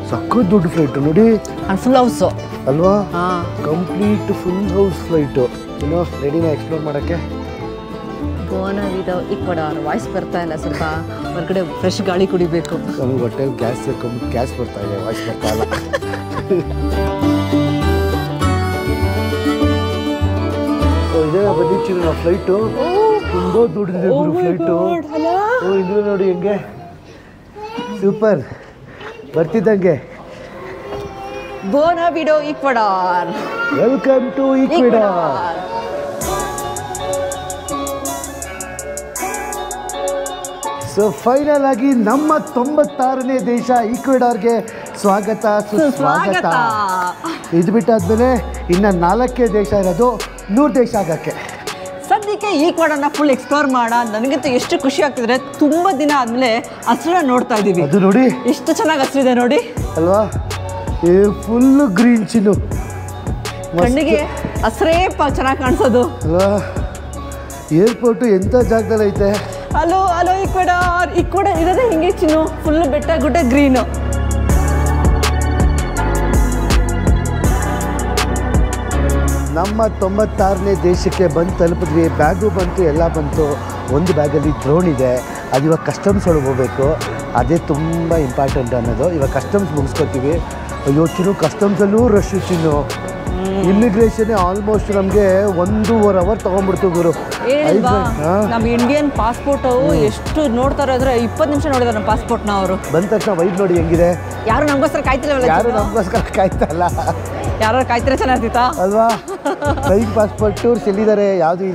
ಸಖತ್ ದೊಡ್ಡ ಫ್ಲೈಟು ನೋಡಿ. ಫುಲ್ ಹೌಸು ಅಲ್ವಾ? Complete full house flight. ಏನೋ ರೆಡಿನ ಎಕ್ಸ್ಪ್ಲೋರ್ ಮಾಡೋಕ್ಕೆ. ಈಕ್ವಡಾರ್ ವಾಯ್ಸ್ ಬರ್ತಾ ಇಲ್ಲ, ಸ್ವಲ್ಪ ಹೊರಗಡೆ ಫ್ರೆಶ್ ಗಾಳಿ ಕುಡಿಬೇಕು. ನಮಗೆ ಹೊಟ್ಟೆಲಿ ಗ್ಯಾಸ್ ಬರ್ತಾ ಇದೆ, ವಾಯ್ಸ್ ಬರ್ತಾ ಇಲ್ಲ. ಇದೇ ಬಂದಿತ್ತು ನಾವು ಫ್ಲೈಟು. ತುಂಬ ದೊಡ್ಡದಿದೆ ಗುರು ಫ್ಲೈಟು. ಇಂದ್ರೆ ನೋಡಿ ಹೆಂಗೆ ಸೂಪರ್ ಬರ್ತಿದ್ದಂಗೆ. ಬೋನಾವಿಡೋ Ecuador. Welcome to Ecuador. So final ಆಗಿ ನಮ್ಮ 96ನೇ ದೇಶ ಈಕ್ವೆಡಾರ್ಗೆ ಸ್ವಾಗತ ಸುಸ್ವಾಗತ. ಇದು ಬಿಟ್ಟಾದ್ಮೇಲೆ ಇನ್ನು 4 ದೇಶ ಇರೋದು 100 ದೇಶ ಆಗೋಕ್ಕೆ. ಸದ್ಯಕ್ಕೆ ಈಕ್ವಡಾರ್ನ ಫುಲ್ ಎಕ್ಸ್ಪ್ಲೋರ್ ಮಾಡೋಣ. ನನಗಂತೂ ಎಷ್ಟು ಖುಷಿ ಆಗ್ತಿದ್ರೆ, ತುಂಬ ದಿನ ಆದಮೇಲೆ ಹಸಿರನ್ನ ನೋಡ್ತಾ ಇದ್ದೀವಿ. ಅದು ನೋಡಿ ಎಷ್ಟು ಚೆನ್ನಾಗಿ ಹಸಿರಿದೆ ನೋಡಿ ಅಲ್ವಾ? ಫುಲ್ಲು ಗ್ರೀನ್ ಚಿನ್ನು. ಕಣ್ಣಿಗೆ ಹಸಿರೇ ಚೆನ್ನಾಗಿ ಕಾಣಿಸೋದು ಅಲ್ವಾ? ಏರ್ಪೋರ್ಟು ಎಂಥ ಜಾಗದಲ್ಲಿ ಐತೆ. ಹಲೋ ಈಕ್ವೆಡಾರ್ ಇರೋದೇ ಹಿಂಗೆ ಚಿನ್ನು, ಫುಲ್ ಬೆಟ್ಟ ಗುಡ್ಡ ಗ್ರೀನು. ನಮ್ಮ 96ನೇ ದೇಶಕ್ಕೆ ಬಂದು ತಲುಪಿದ್ವಿ. ಬ್ಯಾಗು ಬಂತು, ಎಲ್ಲ ಬಂತು. ಒಂದು ಬ್ಯಾಗಲ್ಲಿ ಡ್ರೋನ್ ಇದೆ, ಅದು ಇವಾಗ ಕಸ್ಟಮ್ಸ್ ಒಳಗೆ ಹೋಗಬೇಕು. ಅದೇ ತುಂಬ ಇಂಪಾರ್ಟೆಂಟ್ ಅನ್ನೋದು. ಇವಾಗ ಕಸ್ಟಮ್ಸ್ ಮುಗಿಸ್ಕೊತೀವಿ. ಅಯ್ಯೋ ಚಿನ್ನು, ಕಸ್ಟಮ್ಸಲ್ಲೂ ರಶ್ ಚಿನ್ನು. ಇಮಿಗ್ರೇಷನ್ನೇ ಆಲ್ಮೋಸ್ಟ್ ನಮಗೆ 1.5 ಅವರ್ ತೊಗೊಂಡ್ಬಿಡ್ತು ಗುರು. ನಮ್ಮ ಇಂಡಿಯನ್ ಪಾಸ್ಪೋರ್ಟು ಎಷ್ಟು ನೋಡ್ತಾರೆ ಅಂದರೆ 20 ನಿಮಿಷ ನೋಡಿದಾರೆ ನಮ್ಮ ಪಾಸ್ಪೋರ್ಟ್ನ ಅವರು. ಬಂದ ತಕ್ಷಣ ವೈಟ್ ನೋಡಿ ಹೆಂಗಿದೆ. ಯಾರು ನಮಗೋಸ್ಕರ ಕಾಯ್ತಿಲ್ಲ, ಯಾರು ನಮಗೋಸ್ಕರ ಕಾಯ್ತಲ್ಲ. ಯಾರು ಕಾಯ್ತಿರ ಚೆನ್ನಾಗಿರ್ತಿತ್ತಾ ಅಲ್ವಾ? ಫ್ಲೈಟ್ ಪಾಸ್ಪೋರ್ಟ್ ಟೂರ್ಸ್ ಎಲ್ಲಿದ್ದಾರೆ? ಯಾವುದೂ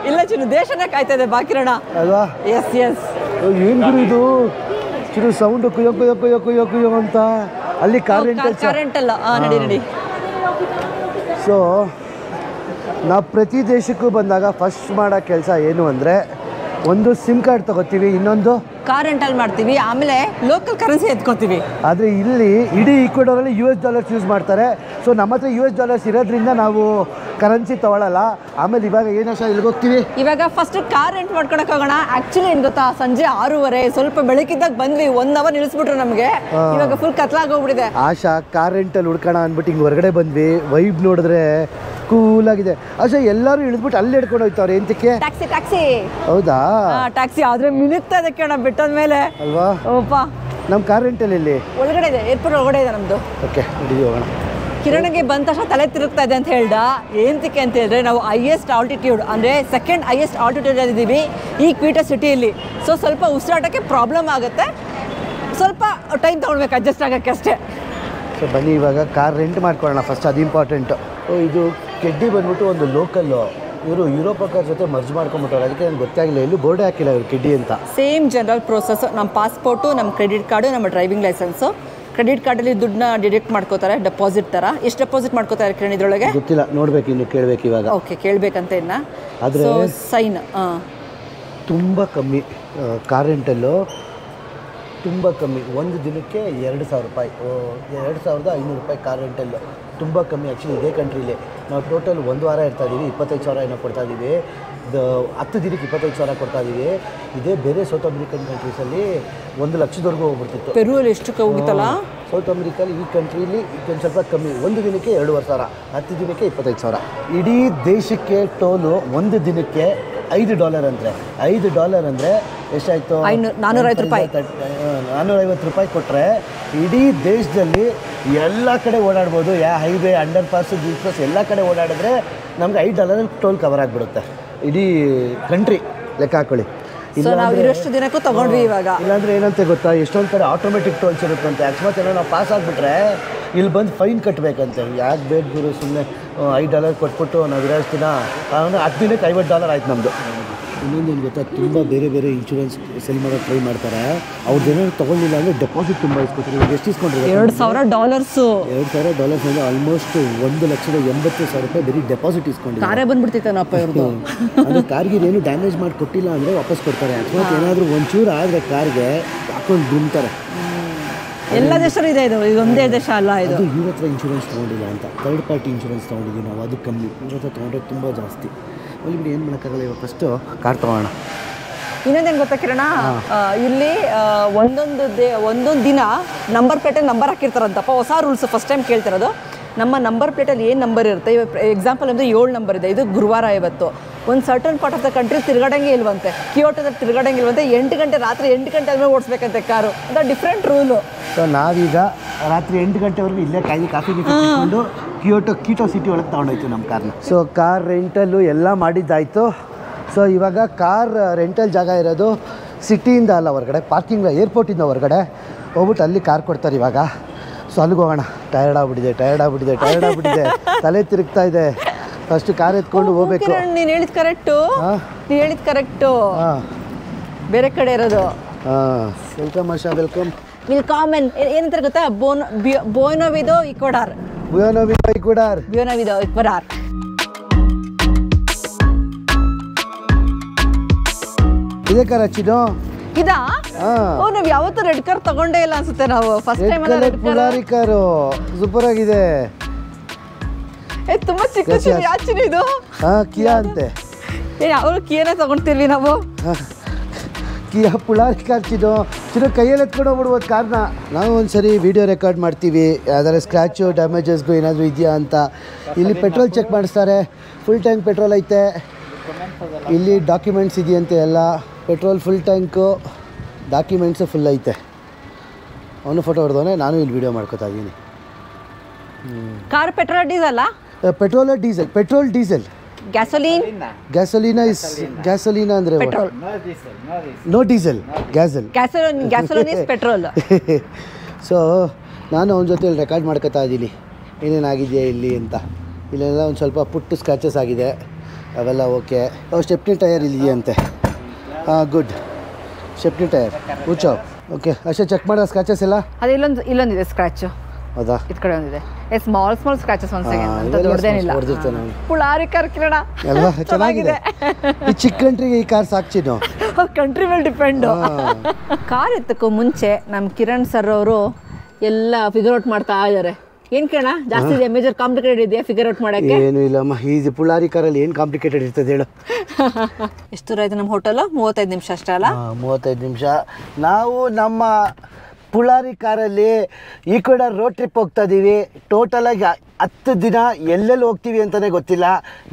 ಇಲ್ಲ ಚಿನ್ನು, ದೇಶನೇ ಕಾಯ್ತಾ ಇದೆ ಬಾಕಿರಣ ಅಲ್ವಾ? ಎಸ್ ಏನು ಗುರು ಇದು ಚಿನ್ನು ಸೌಂಡು ಕುಯ್ಯೋ ಅಂತ. ಅಲ್ಲಿ ಕಾರ್ ರೆಂಟಲ್ ನಡಿ. ಸೊ ನಾವು ಪ್ರತಿ ದೇಶಕ್ಕೂ ಬಂದಾಗ ಫಸ್ಟ್ ಮಾಡೋ ಕೆಲಸ ಏನು ಅಂದರೆ, ಒಂದು ಸಿಮ್ ಕಾರ್ಡ್ ತೊಗೋತೀವಿ, ಇನ್ನೊಂದು ಕಾರ್ ರೆಂಟಲ್ ಮಾಡ್ತೀವಿ, ಆಮೇಲೆ ಲೋಕಲ್ ಕರೆನ್ಸಿ ಎತ್ಕೋತೀವಿ. ಆದರೆ ಇಲ್ಲಿ ಇಡೀ ಈಕ್ವೆಡಾರಲ್ಲಿ $US ಯೂಸ್ ಮಾಡ್ತಾರೆ. ಸೊ ನಮ್ಮ ಹತ್ರ $US ಇರೋದ್ರಿಂದ ನಾವು ಕರೆನ್ಸಿ ತೊಗೊಳ್ಳಲ್ಲ. ಆಮೇಲೆ ಇವಾಗ ಏನೋ ಇಲ್ಲಿಗೆ ಹೋಗ್ತೀವಿ. ಇವಾಗ ಫಸ್ಟ್ ಕಾರ್ ರೆಂಟ್ ಮಾಡ್ಕೊಳಕ್ಕೆ ಹೋಗೋಣ. ಆ್ಯಕ್ಚುಲಿ ಏನು ಗೊತ್ತಾ, ಸಂಜೆ 6:30 ಸ್ವಲ್ಪ ಬೆಳಕಿದ್ದಾಗ ಬಂದ್ವಿ. 1 ಅವರ್ ನಿಲ್ಲಿಸ್ಬಿಟ್ರು ನಮಗೆ. ಇವಾಗ ಫುಲ್ ಕತ್ಲಾಗಿ ಹೋಗ್ಬಿಟ್ಟಿದೆ. ಆಶಾ ಕಾರ್ ರೆಂಟಲ್ಲಿ ಹುಡ್ಕೋಣ ಅಂದ್ಬಿಟ್ಟು ಹಿಂಗೆ ಹೊರಗಡೆ ಬಂದ್ವಿ. ವೈಬ್ ನೋಡಿದ್ರೆ ಕೂಲಾಗಿದೆ. ಅಷ್ಟೇ ಎಲ್ಲರೂ ಇಳಿದ್ಬಿಟ್ಟು ಅಲ್ಲಿ ಹಿಡ್ಕೊಂಡು ಹೋಗ್ತಾವ್ರೆ ಎಂತಕ್ಕೆ? ಟ್ಯಾಕ್ಸಿ ಹೌದಾ? ಟ್ಯಾಕ್ಸಿ ಆದ್ರೆ ಮಿನುಗ್ತಾ ಇದೆ ಕೇಳ ಬೆಟ್ಟದ ಮೇಲೆ ಅಲ್ವಾ? ಓಪ ನಮ್ಮ ಕಾರ್ ರೆಂಟಲ್ಲಿ ಇಲ್ಲಿ ಒಳಗಡೆ ಇದೆ, ಏರ್ಪೋರ್ಟ್ ಒಳಗಡೆ ಇದೆ ನಮ್ದು. ಓಕೆ ನಡೀವಿ ಹೋಗೋಣ. ಕಿರಣ್ಗೆ ಬಂದ ತಕ್ಷಣ ತಲೆ ತಿರುಗ್ತಾ ಇದೆ ಅಂತ ಹೇಳ್ದ. ಏನಕ್ಕೆ ಅಂತ ಹೇಳಿದ್ರೆ ನಾವು ಹೈಯೆಸ್ಟ್ ಆಲ್ಟಿಟ್ಯೂಡ್ ಅಂದರೆ ಸೆಕೆಂಡ್ ಹೈಯೆಸ್ಟ್ ಆಲ್ಟಿಟ್ಯೂಡ್ ಇದ್ದೀವಿ ಈ ಕ್ವಿಟಾ ಸಿಟಿಯಲ್ಲಿ. ಸೊ ಸ್ವಲ್ಪ ಉಸಿರಾಟಕ್ಕೆ ಪ್ರಾಬ್ಲಮ್ ಆಗುತ್ತೆ, ಸ್ವಲ್ಪ ಟೈಮ್ ತೊಗೊಳ್ಬೇಕು ಅಡ್ಜಸ್ಟ್ ಆಗೋಕ್ಕೆ ಅಷ್ಟೇ. ಸೊ ಬನ್ನಿ ಇವಾಗ ಕಾರ್ ರೆಂಟ್ ಮಾಡ್ಕೊಳ್ಳೋಣ ಫಸ್ಟ್, ಅದು ಇಂಪಾರ್ಟೆಂಟು. ಇದು ಕೆಡ್ಡಿ ಬಂದ್ಬಿಟ್ಟು ಒಂದು ಲೋಕಲ್ಲು, ಇವರು ಯುರೋಪ ಕಾರ್ ಜೊತೆ ಮರ್ಜ್ ಮಾಡ್ಕೊಂಬಿಟ್ಟವ್ರು, ಅದಕ್ಕೆ ನನಗೆ ಗೊತ್ತಾಗಿಲ್ಲ, ಎಲ್ಲೂ ಬೋರ್ಡೇ ಹಾಕಿಲ್ಲ ಇವರು ಕೆಡ್ಡಿ ಅಂತ. ಸೇಮ್ ಜನರಲ್ ಪ್ರೋಸೆಸ್, ನಮ್ಮ ಪಾಸ್ಪೋರ್ಟು, ನಮ್ಮ ಕ್ರೆಡಿಟ್ ಕಾರ್ಡು, ನಮ್ಮ ಡ್ರೈವಿಂಗ್ ಲೈಸೆನ್ಸು. ಕ್ರೆಡಿಟ್ ಕಾರ್ಡಲ್ಲಿ ದುಡ್ಡನ್ನ ಡಿಡಕ್ಟ್ ಮಾಡ್ಕೋತಾರೆ ಡೆಪಾಸಿಟ್ ಥರ. ಎಷ್ಟು ಡೆಪಾಸಿಟ್ ಮಾಡ್ಕೋತಾರೆ ಕಿರಣ್ ಇದರೊಳಗೆ? ಗೊತ್ತಿಲ್ಲ, ನೋಡ್ಬೇಕು, ಇನ್ನು ಕೇಳಬೇಕು ಇವಾಗ. ಓಕೆ ಕೇಳಬೇಕಂತ ಇನ್ನು. ಆದರೆ ಸೈನ್ ತುಂಬ ಕಮ್ಮಿ ಕಾರ್ ರೆಂಟಲ್ಲು, ತುಂಬ ಕಮ್ಮಿ. ಒಂದು ದಿನಕ್ಕೆ 2,000 ರೂಪಾಯಿ, 2,500 ರೂಪಾಯಿ ಕಾರ್ ರೆಂಟಲ್ಲು. ತುಂಬ ಕಮ್ಮಿ ಆ್ಯಕ್ಚುಲಿ ಇದೇ ಕಂಟ್ರೀಲಿ. ನಾವು ಟೋಟಲ್ 1 ವಾರ ಇರ್ತಾಯಿದ್ದೀವಿ, 25,000 ಏನೋ ಕೊಡ್ತಾಯಿದ್ದೀವಿ. 10 ದಿನಕ್ಕೆ 25,000 ಕೊಡ್ತಾಯಿದ್ದೀವಿ. ಇದೇ ಬೇರೆ ಸೌತ್ ಅಮೆರಿಕನ್ ಕಂಟ್ರೀಸಲ್ಲಿ 1 ಲಕ್ಷದವರೆಗೂ ಹೋಗ್ಬಿಡ್ತಿತ್ತು. ಪೆರುವಲ್ಲಿ ಎಷ್ಟು ಹೋಗಿತ್ತಲ್ಲ. ಸೌತ್ ಅಮೆರಿಕಲ್ಲಿ ಈ ಕಂಟ್ರೀಲಿ ಒಂದು ಸ್ವಲ್ಪ ಕಮ್ಮಿ, 1 ದಿನಕ್ಕೆ 2,500, 10 ದಿನಕ್ಕೆ 25,000. ಇಡೀ ದೇಶಕ್ಕೆ ಟೋಲು 1 ದಿನಕ್ಕೆ $5 ಅಂದರೆ $5 ಅಂದರೆ ಎಷ್ಟಾಯಿತು? 450 ರೂಪಾಯಿ. 450 ರೂಪಾಯಿ ಕೊಟ್ಟರೆ ಇಡೀ ದೇಶದಲ್ಲಿ ಎಲ್ಲ ಕಡೆ ಓಡಾಡ್ಬೋದು. ಹೈವೇ, ಅಂಡರ್ ಪಾಸ್, ಗೀಸ್ ಪಾಸ್ ಎಲ್ಲ ಕಡೆ ಓಡಾಡಿದ್ರೆ ನಮ್ಗೆ $5 ಟೋಲ್ ಕವರ್ ಆಗಿಬಿಡುತ್ತೆ ಇಡೀ ಕಂಟ್ರಿ. ಲೆಕ್ಕ ಹಾಕೊಳ್ಳಿ. ಸೊ ನಾವು ಇರೋಷ್ಟು ದಿನಕ್ಕೂ ತೊಗೊಂಡ್ವಿ ಇವಾಗ. ಇಲ್ಲಾಂದರೆ ಏನಂತೆ ಗೊತ್ತಾ, ಎಷ್ಟೊಂದು ಕಡೆ ಆಟೋಮೆಟಿಕ್ ಟೋಲ್ಸ್ ಇರುತ್ತಂತೆ. ಅಕಸ್ಮಾತ್ ಏನೋ ನಾವು ಪಾಸ್ ಆಗಿಬಿಟ್ರೆ ಇಲ್ಲಿ ಬಂದು ಫೈನ್ ಕಟ್ಟಬೇಕಂತೆ. ಯಾಕೆ ಬೇಕು ಗುರು, ಸುಮ್ಮನೆ $5 ಕೊಟ್ಬಿಟ್ಟು ನಾವು ಇರೋಷ್ಟು ದಿನ 10 ದಿನಕ್ಕೆ $50 ಆಯ್ತು ನಮ್ಮದು. ಇನ್ನೊಂದು ಏನು ಗೊತ್ತಾ, ತುಂಬ ಬೇರೆ ಬೇರೆ ಇನ್ಶೂರೆನ್ಸ್ ಸೆಲ್ ಮಾಡೋಕ್ಕೆ ಟ್ರೈ ಮಾಡ್ತಾರೆ. ಅವ್ರದ್ದೇನಾದ್ರು ತೊಗೊಂಡಿಲ್ಲ ಅಂದರೆ ಡೆಪಾಸಿಟ್ ತುಂಬ ಇಸ್ಕೊತಾರೆ. ಇವಾಗ ಎಷ್ಟು ಇಸ್ಕೊಂಡ್ರೆ $2,000 $2,000 ಅಂದರೆ ಆಲ್ಮೋಸ್ಟ್ 1,80,000 ರೂಪಾಯಿ ಬರೀ ಡೆಪಾಸಿಟ್ ಇಸ್ಕೊಂಡಿದ್ದಾರೆ. ಕಾರೇ ಬಂದ್ಬಿಡ್ತಿತ್ತೇನಪ್ಪ ಇವ್ರದ್ದು. ಅಂದರೆ ಕಾರ್ಗೆ ಏನು ಡ್ಯಾಮೇಜ್ ಮಾಡಿ ಕೊಟ್ಟಿಲ್ಲ ಅಂದರೆ ವಾಪಸ್ ಕೊಡ್ತಾರೆ. ಅಕಸ್ಮಾತ್ ಏನಾದರೂ ಒಂಚೂರು ಆದರೆ ಕಾರ್ಗೆ ಹಾಕೊಂಡು ದುಮ್ತಾರೆ. ಎಲ್ಲ ದೇಶದಲ್ಲೂ ಇದೆ ಇದು, ಇದೊಂದೇ ದೇಶ ಅಲ್ಲ ಇದು. ಅದು ಇವ್ರ ಹತ್ರ ಇನ್ಶೂರೆನ್ಸ್ ತೊಗೊಂಡಿಲ್ಲ ಅಂತ, ಥರ್ಡ್ ಪಾರ್ಟಿ ಇನ್ಶೂರೆನ್ಸ್ ತೊಗೊಂಡಿದ್ದೀವಿ ನಾವು, ಅದು ಕಮ್ಮಿ. ಇವ್ರ ಹತ್ರ ತೊಗೊಂಡ್ರೆ ತುಂಬ ಜಾಸ್ತಿ. ಅಲ್ಲಿ ಬಿಡಿ, ಏನು ಮಾಡೋಕ್ಕಾಗಲ್ಲ. ಇವಾಗ ಫಸ್ಟು ಕಾರ್ ತೊಗೊಳ್ಳೋಣ. ಇನ್ನೊಂದೇನು ಗೊತ್ತಾ ಕಿರಣ, ಇಲ್ಲಿ ಒಂದೊಂದು ದಿನ ನಂಬರ್ ಪ್ಲೇಟಲ್ಲಿ ನಂಬರ್ ಹಾಕಿರ್ತಾರಂತಪ್ಪ. ಹೊಸ ರೂಲ್ಸ್ ಫಸ್ಟ್ ಟೈಮ್ ಕೇಳ್ತಿರೋದು. ನಮ್ಮ ನಂಬರ್ ಪ್ಲೇಟಲ್ಲಿ ಏನು ನಂಬರ್ ಇರುತ್ತೆ, ಎಕ್ಸಾಂಪಲ್ ಅಂದರೆ 7 ನಂಬರ್ ಇದೆ, ಇದು ಗುರುವಾರ ಇವತ್ತು. ಒಂದು certain part of the country ತಿರುಗಾಡಂಗೆ ಇಲ್ವಂತೆ, ಕಿಯೋಟೋದಲ್ಲಿ ತಿರುಗಾಡಂಗೆ ಇಲ್ವಂತೆ. 8 ಗಂಟೆ ರಾತ್ರಿ 8 ಗಂಟೆ ಆದಮೇಲೆ ಓಡಿಸ್ಬೇಕಂತೆ ಕಾರು. ಅದು ಡಿಫ್ರೆಂಟ್ ರೂಲು. ಸೊ ನಾವೀಗ ರಾತ್ರಿ 8 ಗಂಟೆವರೆಗೂ ಇಲ್ಲೇ ಕಾಫಿ ಕುಡಿಕೊಂಡು ಕೀಟೋ ಸಿಟಿ ಒಳಗೆ ತೊಗೊಂಡೋಯ್ತು ನಮ್ಮ ಕಾರ್ನ. ಸೊ ಕಾರ್ ರೆಂಟಲ್ಲು ಎಲ್ಲ ಮಾಡಿದ್ದಾಯಿತು. ಸೊ ಇವಾಗ ಕಾರ್ ರೆಂಟಲ್ ಜಾಗ ಇರೋದು ಸಿಟಿಯಿಂದ ಅಲ್ಲ, ಹೊರಗಡೆ ಪಾರ್ಕಿಂಗ್, ಏರ್ಪೋರ್ಟಿಂದ ಹೊರಗಡೆ ಹೋಗ್ಬಿಟ್ಟು ಅಲ್ಲಿ ಕಾರ್ ಕೊಡ್ತಾರೆ ಇವಾಗ. ಸೊ ಅಲ್ಲಿಗೆ ಹೋಗೋಣ. ಟಯರ್ಡ್ ಆಗ್ಬಿಟ್ಟಿದೆ, ತಲೆ ತಿರುಗ್ತಾ ಇದೆ. ಫಸ್ಟ್ ಕಾರ್ ಎತ್ಕೊಂಡು ಹೋಗ್ಬೇಕು. ನೀನು ಹೇಳಿದ ಕರೆಕ್ಟು, ಬೇರೆ ಕಡೆ ಇರೋದು. ವೆಲ್ಕಮ್ ಆಶಾ, ವೆಲ್ಕಮ್. ಏನಂತಾರೆ ಗೊತ್ತಾ, ಬೋನೋವಿದೋ ಇಕ್ವಡಾರ್. ಇದೇ ಕಾರ್ ಹಚ್ಚಿದ್ದು ಇದಾ? ನಾವು ಯಾವತ್ತೂ ರೆಡ್ ಕಾರ್ ತಗೊಂಡೇ ಇಲ್ಲ ಅನ್ಸುತ್ತೆ ನಾವು. ಫಸ್ಟ್ ಟೈಮ್ ಪುಲಾರಿ ಕಾರು ಸೂಪರ್ ಆಗಿದೆ. ತುಂಬಾ ಚಿಕ್ಕ ಯಾಚಿನ ಇದು. ಕಿಯಾ ಅಂತೆ. ಅವರು ಕಿಯಾನೇ ತಗೊಂಡ್ತಿರ್ವಿ ನಾವು. ಕಿಯಾ ಪುಲಾರಿ ಕಾರ್ ಚಿನ್ನ ಕೈಯಲ್ಲಿ ಎತ್ಕೊಂಡು ಹೋಗ್ಬಿಡ್ಬೋದು ಕಾರ್ನ. ನಾವು ಒಂದ್ಸರಿ ವಿಡಿಯೋ ರೆಕಾರ್ಡ್ ಮಾಡ್ತೀವಿ, ಯಾವ್ದಾದ್ರು ಸ್ಕ್ರ್ಯಾಚು ಡ್ಯಾಮೇಜಸ್ಗೂ ಏನಾದರೂ ಇದೆಯಾ ಅಂತ. ಇಲ್ಲಿ ಪೆಟ್ರೋಲ್ ಚೆಕ್ ಮಾಡಿಸ್ತಾರೆ, ಫುಲ್ ಟ್ಯಾಂಕ್ ಪೆಟ್ರೋಲ್ ಐತೆ. ಇಲ್ಲಿ ಡಾಕ್ಯುಮೆಂಟ್ಸ್ ಇದೆಯಂತೆ ಎಲ್ಲ. Petrol full tank, documents full ಐತೆ. ಅವನು ಫೋಟೋ ಹೊಡೆದವನೇ, ನಾನು ಇಲ್ಲಿ ವಿಡಿಯೋ ಮಾಡ್ಕೋತಾ ಇದ್ದೀನಿ. Car petrol diesel? Petrol diesel. ಗ್ಯಾಸೋಲಿನಾ ಅಂದರೆ no diesel, gasoline is petrol. So ನಾನು ಅವನ ಜೊತೆ ರೆಕಾರ್ಡ್ ಮಾಡ್ಕೋತಾ ಇದ್ದೀನಿ ಏನೇನಾಗಿದೆಯಾ ಇಲ್ಲಿ ಅಂತ. ಇಲ್ಲೆಲ್ಲ ಒಂದು ಸ್ವಲ್ಪ ಪುಟ್ಟು ಸ್ಕ್ರ್ಯಾಚಸ್ ಆಗಿದೆ, ಅವೆಲ್ಲ ಓಕೆ. ಸ್ಟೆಪ್ನಿ ಟೈರ್ ಇದೆಯಂತೆ. ಗುಡ್. ಸ್ಟೆಪ್ನಿ ಟೈರ್ ಹುಚ್ಚೋ. ಓಕೆ ಅಷ್ಟೇ ಚೆಕ್ ಮಾಡೋ ಸ್ಕ್ರ್ಯಾಚಸ್ ಎಲ್ಲ. ಅದು ಇಲ್ಲೊಂದಿದೆ ಸ್ಕ್ರ್ಯಾಚು. ಹೌದಾ? ಈ ಕಡೆ ಒಂದಿದೆ. ಸ್ಮಾಲ್ ಸ್ಕ್ರಾಚಸ್ ದೊಡ್ಡದೇನಿಲ್ಲ. ಪುಲಾರಿ ಕಾರ್ ಕಿರಣ ಅಲ್ವಾ, ಚೆನ್ನಾಗಿದೆ. ಈ ಚಿಕ್ಕ ಕಂಟ್ರಿಗೆ ಈ ಕಾರ್ ಸಾಕ್ಷಿನು. ಕಂಟ್ರಿ ಮೇಲೆ ಡಿಪೆಂಡು. ಕಾರ್ ಎತ್ತಕ್ಕೂ ಮುಂಚೆ ನಮ್ಮ ಕಿರಣ್ ಸರ್ ಅವರು ಎಲ್ಲ ಫಿಗರ್ ಔಟ್ ಮಾಡ್ತಾ ಇದ್ದಾರೆ. ಏನು ಕಿರಣ, ಜಾಸ್ತಿ ಇದೆ ಮೇಜರ್ ಕಾಂಪ್ಲಿಕೇಟೆಡ್ ಇದೆಯಾ ಫಿಗರ್ ಔಟ್ ಮಾಡೋಕ್ಕೆ? ಏನು ಇಲ್ಲಮ್ಮ, ಈಸಿ ಪುಲಾರಿ ಕಾರಲ್ಲಿ ಏನು ಕಾಂಪ್ಲಿಕೇಟೆಡ್ ಇರ್ತದೆ ಹೇಳು. ಎಷ್ಟು ದೂರ ಇದೆ ನಮ್ಮ ಹೋಟೆಲ್? 35 ನಿಮಿಷ ಅಷ್ಟೇ ಅಲ್ಲ? 35 ನಿಮಿಷ. ನಾವು ನಮ್ಮ ಪುಳಾರಿ ಕಾರಲ್ಲಿ ಈಕ್ವೆಡಾರ್ ರೋಡ್ ಟ್ರಿಪ್ ಹೋಗ್ತಾ ಇದ್ದೀವಿ. ಟೋಟಲಾಗಿ 10 ದಿನ ಎಲ್ಲೆಲ್ಲಿ ಹೋಗ್ತೀವಿ ಅಂತಲೇ ಗೊತ್ತಿಲ್ಲ.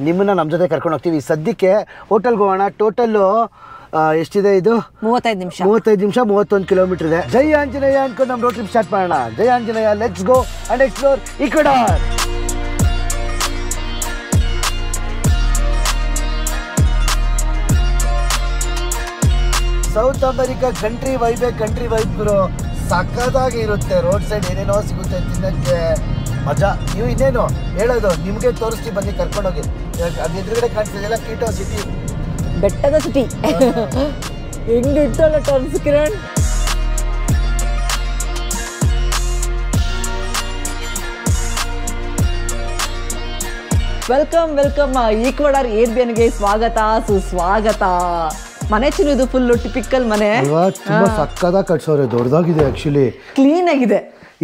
ನಿಮ್ಮನ್ನು ನಮ್ಮ ಜೊತೆ ಕರ್ಕೊಂಡು ಹೋಗ್ತೀವಿ. ಸದ್ಯಕ್ಕೆ ಹೋಟೆಲ್ಗೆ ಹೋಗೋಣ. ಟೋಟಲ್ಲು ಎಷ್ಟಿದೆ ಇದು? 35 ನಿಮಿಷ 31 ಕಿಲೋಮೀಟರ್ ಇದೆ. ಜೈ ಆಂಜನೇಯ ಅನ್ಕೊಂಡು ನಮ್ಮ ರೋಡ್ ಟ್ರಿಪ್ ಸ್ಟಾರ್ಟ್ ಮಾಡೋಣ. ಜೈ Anjaneya, let's go and explore Ecuador. South America country vibe ಗುರು, ಸಕ್ಕದಾಗಿ ಇರುತ್ತೆ. ರೋಡ್ ಸೈಡ್ ಏನೇನೋ ಸಿಗುತ್ತೆ ತಿನ್ನಕ್ಕೆ, ಮಜಾ. ನೀವು ಇನ್ನೇನು ಹೇಳೋದು, ನಿಮಗೆ ತೋರಿಸ್ತೀವಿ, ಬನ್ನಿ ಕರ್ಕೊಂಡೋಗಿ. ಅದು ಎದುರುಗಡೆ ಕಾಣಿಸ್ತಿದೆಯಲ್ಲ ಕೀಟೋ ಸಿಟಿ, ಬೆಟ್ಟದ ಸಿಟಿ. ಹೆಂಗಿರ್ತಲ್ಲ ಟರ್ನ್ಸ್ ಕಿರಣ್. ವೆಲ್ಕಮ್ ಈಕ್ವೆಡಾರ್ ಏರ್ಬಿಎನ್ಗೆ ಸ್ವಾಗತ ಸುಸ್ವಾಗತ. ಮನೆ ಚಿನ್ನದು ಫುಲ್ಲು ಟಿಪಿಕಲ್ ಮನೆ ಅಲ್ವಾ? ತುಂಬಾ ಸಕ್ಕದಾಗಿ ಕಟ್ಸೋರೆ, ದೊಡ್ಡದಾಗಿದೆ, ಆ್ಯಕ್ಚುಲಿ ಕ್ಲೀನ್ ಆಗಿದೆ.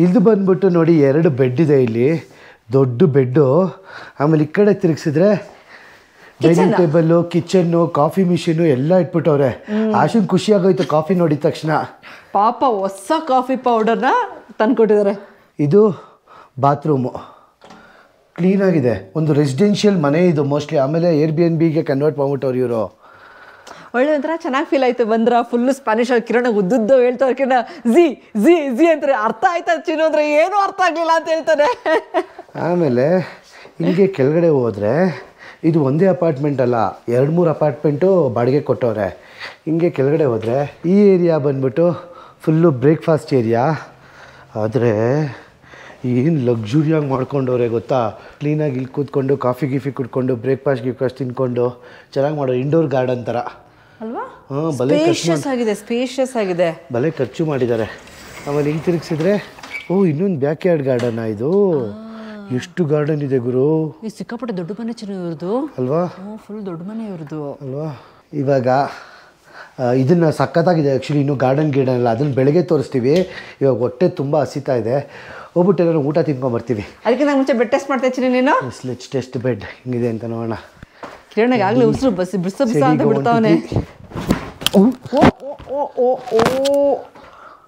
ಇದು ಬಂದ್ಬಿಟ್ಟು ನೋಡಿ 2 ಬೆಡ್ ಇದೆ ಇಲ್ಲಿ, ದೊಡ್ಡ ಬೆಡ್ಡು. ಆಮೇಲೆ ಈ ಕಡೆ ತಿರುಗಿಸಿದ್ರೆ dining table, kitchen, coffee machine ಎಲ್ಲ ಇಟ್ಬಿಟ್ಟವ್ರೆ. ಆಶನ್ ಖುಷಿ ಆಗೋಯ್ತು ಕಾಫಿ ನೋಡಿದ ತಕ್ಷಣ. ಪಾಪ ಹೊಸ ಕಾಫಿ ಪೌಡರ್ನ ತಂದ್ಕೊಟ್ಟಿದ್ದಾರೆ. ಇದು ಬಾತ್ರೂಮು, ಕ್ಲೀನಾಗಿದೆ. ಒಂದು ರೆಸಿಡೆನ್ಷಿಯಲ್ ಮನೆ ಇದು ಮೋಸ್ಟ್ಲಿ. ಆಮೇಲೆ Airbnb-ಗೆ ಕನ್ವರ್ಟ್ ಮಾಡ್ಬಿಟ್ಟವ್ರು ಇವರು. ಒಳ್ಳೆ ಒಂಥರ ಚೆನ್ನಾಗಿ ಫೀಲ್ ಆಯ್ತು. ಬಂದ್ರ ಫುಲ್ಲು ಸ್ಪ್ಯಾನಿಷ್ ಅಲ್ಲಿ ಕಿರಣ ಉದ್ದುದ್ದು ಹೇಳ್ತಾರೆ. ಕಿರಣ ಝಿ ಅಂತಾರೆ. ಅರ್ಥ ಆಯ್ತಾ ಚಿನ್ನು ಅಂದ್ರೆ ಏನೂ ಅರ್ಥ ಆಗಲಿಲ್ಲ ಅಂತ ಹೇಳ್ತಾರೆ. ಆಮೇಲೆ ಹಿಂಗೆ ಕೆಳಗಡೆ ಹೋದರೆ ಇದು ಒಂದೇ ಅಪಾರ್ಟ್ಮೆಂಟ್ ಅಲ್ಲ, 2-3 ಅಪಾರ್ಟ್ಮೆಂಟು ಬಾಡಿಗೆ ಕೊಟ್ಟವ್ರೆ. ಹಿಂಗೆ ಕೆಳಗಡೆ ಹೋದರೆ ಈ ಏರಿಯಾ ಬಂದ್ಬಿಟ್ಟು ಫುಲ್ಲು ಬ್ರೇಕ್ಫಾಸ್ಟ್ ಏರಿಯಾ. ಆದರೆ ಏನು ಲಕ್ಸುರಿಯಾಗಿ ಮಾಡ್ಕೊಂಡವ್ರೆ ಗೊತ್ತಾ. ಕ್ಲೀನಾಗಿ ಇಲ್ಲಿ ಕೂತ್ಕೊಂಡು ಕಾಫಿ ಗೀಫಿ ಕುಡ್ಕೊಂಡು ಬ್ರೇಕ್ಫಾಸ್ಟ್ ತಿನ್ಕೊಂಡು ಚೆನ್ನಾಗಿ ಮಾಡೋ ಇಂಡೋರ್ ಗಾರ್ಡನ್ ಥರ ಅಲ್ವಾ? ಸ್ಪೇಷಿಯಸ್ ಆಗಿದೆ. ಭಲೆ ಖರ್ಚು ಮಾಡಿದ್ದಾರೆ. ಆಮೇಲೆ ಹಿಂಗೆ ತಿರುಗಿಸಿದ್ರೆ ಇನ್ನೊಂದು ಬ್ಯಾಕ್ ಯಾರ್ಡ್ ಗಾರ್ಡನ್. ಇದು ಎಷ್ಟು ಗಾರ್ಡನ್ ಇದೆ ಗುರು. ಈ ಸಿಕ್ಕಾಪಟ್ಟೆ ದೊಡ್ಡ ಮನೆ ಚಿನ್ನ ಇವ್ರದ್ದು ಅಲ್ವಾ? ಫುಲ್ ದೊಡ್ಡ ಮನೆ ಇವ್ರದ್ದು ಅಲ್ವಾ? ಇವಾಗ ಇದನ್ನು ಸಖತ್ತಾಗಿದೆ ಆ್ಯಕ್ಚುಲಿ. ಇನ್ನೂ ಗಾರ್ಡನ್ ಎಲ್ಲ ಅದನ್ನು ಬೆಳಗ್ಗೆ ತೋರಿಸ್ತೀವಿ. ಇವಾಗ ಹೊಟ್ಟೆ ತುಂಬ ಹಸಿತಾ ಇದೆ. ಹೋಗ್ಬಿಟ್ಟು ಎಲ್ಲರೂ ಊಟ ತಿನ್ಕೊಂಬರ್ತೀವಿ. ಅದಕ್ಕೆ ನಾನು ಮುಂಚೆ ಬೆಡ್ ಟೆಸ್ಟ್ ಮಾಡ್ತಾ ಇದ್ದೀನಿ. ನೀನು ಲೆಟ್ಸ್ ಟೆಸ್ಟ್ ಬೆಡ್ ಹಿಂಗಿದೆ ಅಂತ ನೋಡೋಣ. ಕಿರಣಗೆ ಆಗಲೇ ಉಸಿರು ಬಿಸ ಅಂತ ಬಿಡ್ತಾವನೆ.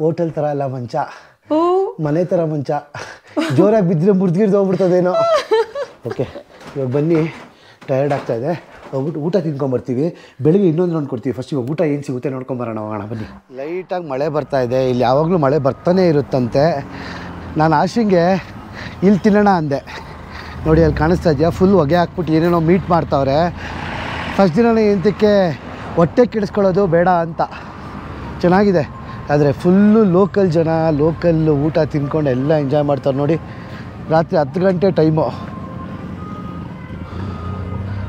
ಹೋಟೆಲ್ ಥರ ಅಲ್ಲ ಮಂಚ, ಮನೆ ಥರ ಮಂಚ. ಜೋರಾಗಿ ಬಿದ್ದರೆ ಮುರಿದ್ಗಿರ್ದು ಹೋಗ್ಬಿಡ್ತದೇನೋ. ಓಕೆ, ಇವಾಗ ಬನ್ನಿ, ಟಯರ್ಡ್ ಆಗ್ತಾಯಿದೆ. ಹೋಗ್ಬಿಟ್ಟು ಊಟ ತಿನ್ಕೊಂಬರ್ತೀವಿ. ಬೆಳಿಗ್ಗೆ ಇನ್ನೊಂದು ರೌಂಡ್ ಕೊಡ್ತೀವಿ. ಫಸ್ಟ್ ಇವಾಗ ಊಟ ಏನು ಸಿಗುತ್ತೆ ನೋಡ್ಕೊಂಬರೋಣ, ಹೋಗೋಣ ಬನ್ನಿ. ಲೈಟಾಗಿ ಮಳೆ ಬರ್ತಾಯಿದೆ ಇಲ್ಲಿ. ಯಾವಾಗಲೂ ಮಳೆ ಬರ್ತಾನೆ ಇರುತ್ತಂತೆ. ನಾನು ಆಶಿಂಗೆ ಇಲ್ಲಿ ತಿನ್ನೋಣ ಅಂದೆ. ನೋಡಿ ಅಲ್ಲಿ ಕಾಣಿಸ್ತಾ ಇದೆಯಾ, ಫುಲ್ ಹೊಗೆ ಹಾಕ್ಬಿಟ್ಟು ಏನೇನೋ ಮೀಟ್ ಮಾಡ್ತಾವ್ರೆ. ಫಸ್ಟ್ ದಿನನೇ ಎಂತಕ್ಕೆ ಹೊಟ್ಟೆ ಕೆಡಿಸ್ಕೊಳ್ಳೋದು ಬೇಡ ಅಂತ. ಚೆನ್ನಾಗಿದೆ. ಆದರೆ ಫುಲ್ಲು ಲೋಕಲ್ ಜನ, ಲೋಕಲ್ ಊಟ ತಿನ್ಕೊಂಡು ಎಲ್ಲ ಎಂಜಾಯ್ ಮಾಡ್ತಾರೆ. ನೋಡಿ ರಾತ್ರಿ 10 ಗಂಟೆ ಟೈಮು.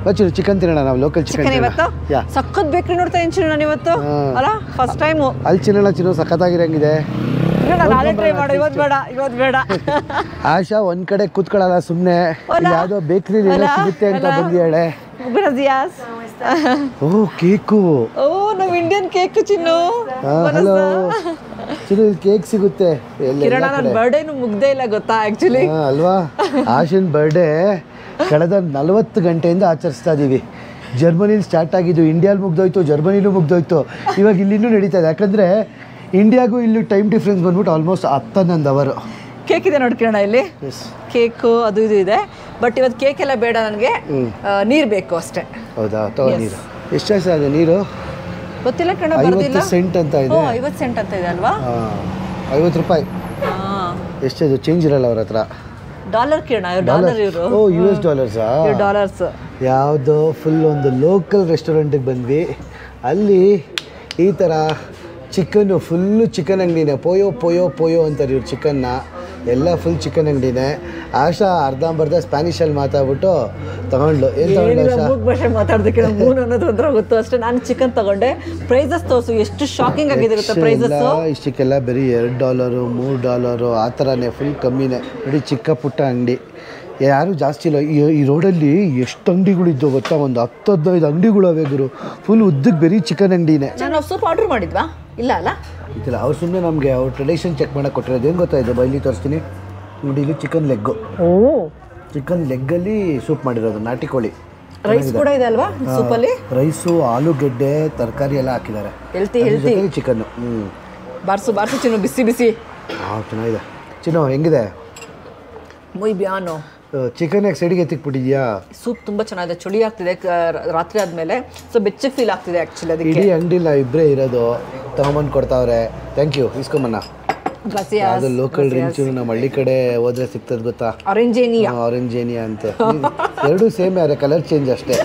ಬಚ್ಚು ಚಿಕನ್ ತಿನ್ನೋಣ ನಾವು, ಲೋಕಲ್ ಚಿಕನ್. ಇವತ್ತು ಸಖತ್ ಬೇಕ್ರಿ ನೋಡ್ತಾ ಇದ್ದೀನಿ ನಾನು ಇವತ್ತು. ಅಲ್ಲ ಫಸ್ಟ್ ಟೈಮು ಅಲ್ಲಿ ಚಿನ್ನೋಣ ಸಖತ್ತಾಗಿರಂಗಿದೆ. ಇವತ್ತು ಬೇಡ. ಆಶಾ ಒಂದ್ ಕಡೆ ಕೂತ್ಕೊಳ್ಳಲ್ಲ, ಸುಮ್ಮನೆ ಯಾವುದೋ ಬೇಕ್ರಿ ಸಿಗುತ್ತೆ ಅಂತ ಬಂದಿಯಾಳೆ. ಕೇಕು. ನಾವು ಇಂಡಿಯನ್ ಕೇಕ್ ಚಿನ್ನು. ಹಲೋ ಚಿನ್ನು, ಕೇಕ್ ಸಿಗುತ್ತೆ. ನನ್ನ ಬರ್ಡೇನು ಮುಗ್ದೇ ಇಲ್ಲ ಗೊತ್ತಾ ಆಕ್ಚುಲಿ. ಅಲ್ವಾ? ಆಶನ್ ಬರ್ಡೇ ಕಳೆದ 40 ಗಂಟೆಯಿಂದ ಆಚರಿಸ್ತಾ ಇದ್ದೀವಿ. ಜರ್ಮನಿಲಿ ಸ್ಟಾರ್ಟ್ ಆಗಿದ್ದು, ಇಂಡಿಯಾಲಿ ಮುಗ್ದೋಯ್ತು, ಜರ್ಮನಿಲೂ ಮುಗ್ದೋಯ್ತು. ಇವಾಗ ಇಲ್ಲಿನೂ ನಡೀತಾ ಇದೆ. ಯಾಕಂದರೆ ಇಂಡಿಯಾಗೂ ಇಲ್ಲಿ ಟೈಮ್ ಡಿಫ್ರೆನ್ಸ್ ಬಂದ್ಬಿಟ್ಟು ಆಲ್ಮೋಸ್ಟ್ 10-11 ಅವರ್. ಕೇಕ್ ಇದೆ ನೋಡಿ ಕಿರಣ, ಇಲ್ಲಿ ಕೇಕು ಅದು ಇದು ಇದೆ. ಬಟ್ ಇವತ್ತು ಕೇಕ್ ಎಲ್ಲ ಬೇಡ, ನನಗೆ ನೀರು ಬೇಕು ಅಷ್ಟೇ. ಹೌದಾ? ತಗೋ ನೀರು. ಎಷ್ಟು ಅದು ನೀರು? ಗೊತ್ತಿಲ್ಲ ಕಿರಣ, 50 ಸೆಂಟ್ ಅಂತ ಇದೆ. 50 ಸೆಂಟ್ ಅಂತ ಇದೆ ಅಲ್ವಾ? 50 ರೂಪಾಯಿ. ಎಷ್ಟದು ಚೇಂಜ್ ಇರಲ್ಲ ಅವ್ರ ಹತ್ರ. ಡಾಲರ್ ಕಿರಣ, ಡಾಲರ್ ಇವರು. US ಡಾಲರ್ಸಾ? ಡಾಲರ್ಸ್. ಯಾವುದೋ ಫುಲ್ ಒಂದು ಲೋಕಲ್ ರೆಸ್ಟೋರೆಂಟಿಗೆ ಬಂದ್ವಿ. ಅಲ್ಲಿ ಈ ಥರ ಚಿಕನ್ನು, ಫುಲ್ಲು ಚಿಕನ್ ಅಂಗಡಿನೇ. ಪೋಯೋ ಅಂತಾರೆ ಇವ್ರು ಚಿಕನ್ನ. ಎಲ್ಲ ಫುಲ್ ಚಿಕನ್ ಅಂಗಡಿನೇ. ಆಶಾ ಅರ್ಧಂಬರ್ಧ ಸ್ಪ್ಯಾನಿಷಲ್ಲಿ ಮಾತಾಡ್ಬಿಟ್ಟು ತಗೊಂಡ್ಲು. ಏನು ತಗೊಂಡು ಆಶಾ? 3 ಭಾಷೆ ಮಾತಾಡೋದಕ್ಕೆ ಮೂನು ಅನ್ನೋದು ಒಂಥರ ಗೊತ್ತು ಅಷ್ಟೇ. ನಾನು ಚಿಕನ್ ತಗೊಂಡೆ. ಪ್ರೈಸಸ್ ತೋರಿಸು, ಎಷ್ಟು ಶಾಕಿಂಗ್ ಆಗಿದೆ ಗೊತ್ತಾ ಪ್ರೈಸಸ್. ಇಷ್ಟಕ್ಕೆಲ್ಲ ಬರೀ $2, $3 ಆ ಥರನೇ, ಫುಲ್ ಕಮ್ಮಿನೇ. ನೋಡಿ ಚಿಕ್ಕ ಪುಟ್ಟ ಅಂಗಡಿ, ಯಾರೂ ಜಾಸ್ತಿ ಇಲ್ಲ. ಈ ರೋಡಲ್ಲಿ ಎಷ್ಟು ಅಂಗಡಿಗಳಿದ್ದೋ ಗೊತ್ತಾ? ಒಂದು 10-15 ಅಂಗಡಿಗಳು ಅವೆ ಗುರು. ಫುಲ್ ಉದ್ದಕ್ಕೆ ಬರೀ ಚಿಕನ್ ಅಂಗಡಿನೇ. ನಾವು ಸೂಪ್ ಆರ್ಡ್ರ್ ಮಾಡಿದ್ವಾ? ಇಲ್ಲ ಅಲ್ಲ, ಇದಿಲ್ಲ. ಅವ್ರು ಸುಮ್ಮನೆ ನಮಗೆ ಅವ್ರ ಟ್ರೆಡಿಷನ್ ಚೆಕ್ ಮಾಡೋಕೆ ಕೊಟ್ಟಿರೋದು. ಏನು ಗೊತ್ತಾಯಿತು? ಬೈಲಿ ತೋರಿಸ್ತೀನಿ ನೋಡಿ. ಇಲ್ಲಿ ಚಿಕನ್ ಲೆಗ್ಗು, ಚಿಕನ್ ಲೆಗ್ಗಲ್ಲಿ ಸೂಪ್ ಮಾಡಿರೋದು, ನಾಟಿ ಕೋಳಿ. ರೈಸ್ ಕೂಡ ಇದೆ ಅಲ್ವಾ ಸೂಪಲ್ಲಿ? ರೈಸು, ಆಲೂಗೆಡ್ಡೆ, ತರಕಾರಿ ಎಲ್ಲ ಹಾಕಿದ್ದಾರೆ. Healthy chicken. ಬಾರ್ಸು ಬಾರ್ಸು ಚಿನ್ನು, ಬಿಸಿ ಬಿಸಿ. ಚೆನ್ನಾಗಿದೆ ಚಿನ್ನು. ಹೆಂಗಿದೆ ಮೊಯ್ ಬ್ಯಾನು. ಚಿಕನ್ ಯಾಕೆ ಸೈಡಿಗೆ ಎತ್ತಿಕ್ಬಿಟ್ಟಿದ್ಯಾ? ಸೂಪ್ ತುಂಬ ಚೆನ್ನಾಗಿದೆ. ಚಳಿ ಆಗ್ತಿದೆ ರಾತ್ರಿ ಆದಮೇಲೆ, ಸೊ ಬೆಚ್ಚಗೆ ಫೀಲ್ ಆಗ್ತಿದೆ ಆ್ಯಕ್ಚುಲಿ. ಅದಕ್ಕೆ ಇಡೀ ಅಂಗಡಿಲ್ಲ ಇಬ್ಬರೇ ಇರೋದು, ತೊಗೊಂಬಂದು ಕೊಡ್ತಾವ್ರೆ. Thank you. ಇಸ್ಕೊಂಬಣ್ಣ. ಅದು ಲೋಕಲ್ ಡ್ರಿಂಕ್ಸು ನಮ್ಮ ಹಳ್ಳಿ ಕಡೆ ಹೋದ್ರೆ ಸಿಗ್ತದೆ ಗೊತ್ತಾ? ಆರೆಂಜೇನಿಯಾ ಅಂತ. ಎರಡೂ ಸೇಮ್, ಯಾರೆ ಕಲರ್ ಚೇಂಜ್ ಅಷ್ಟೇ.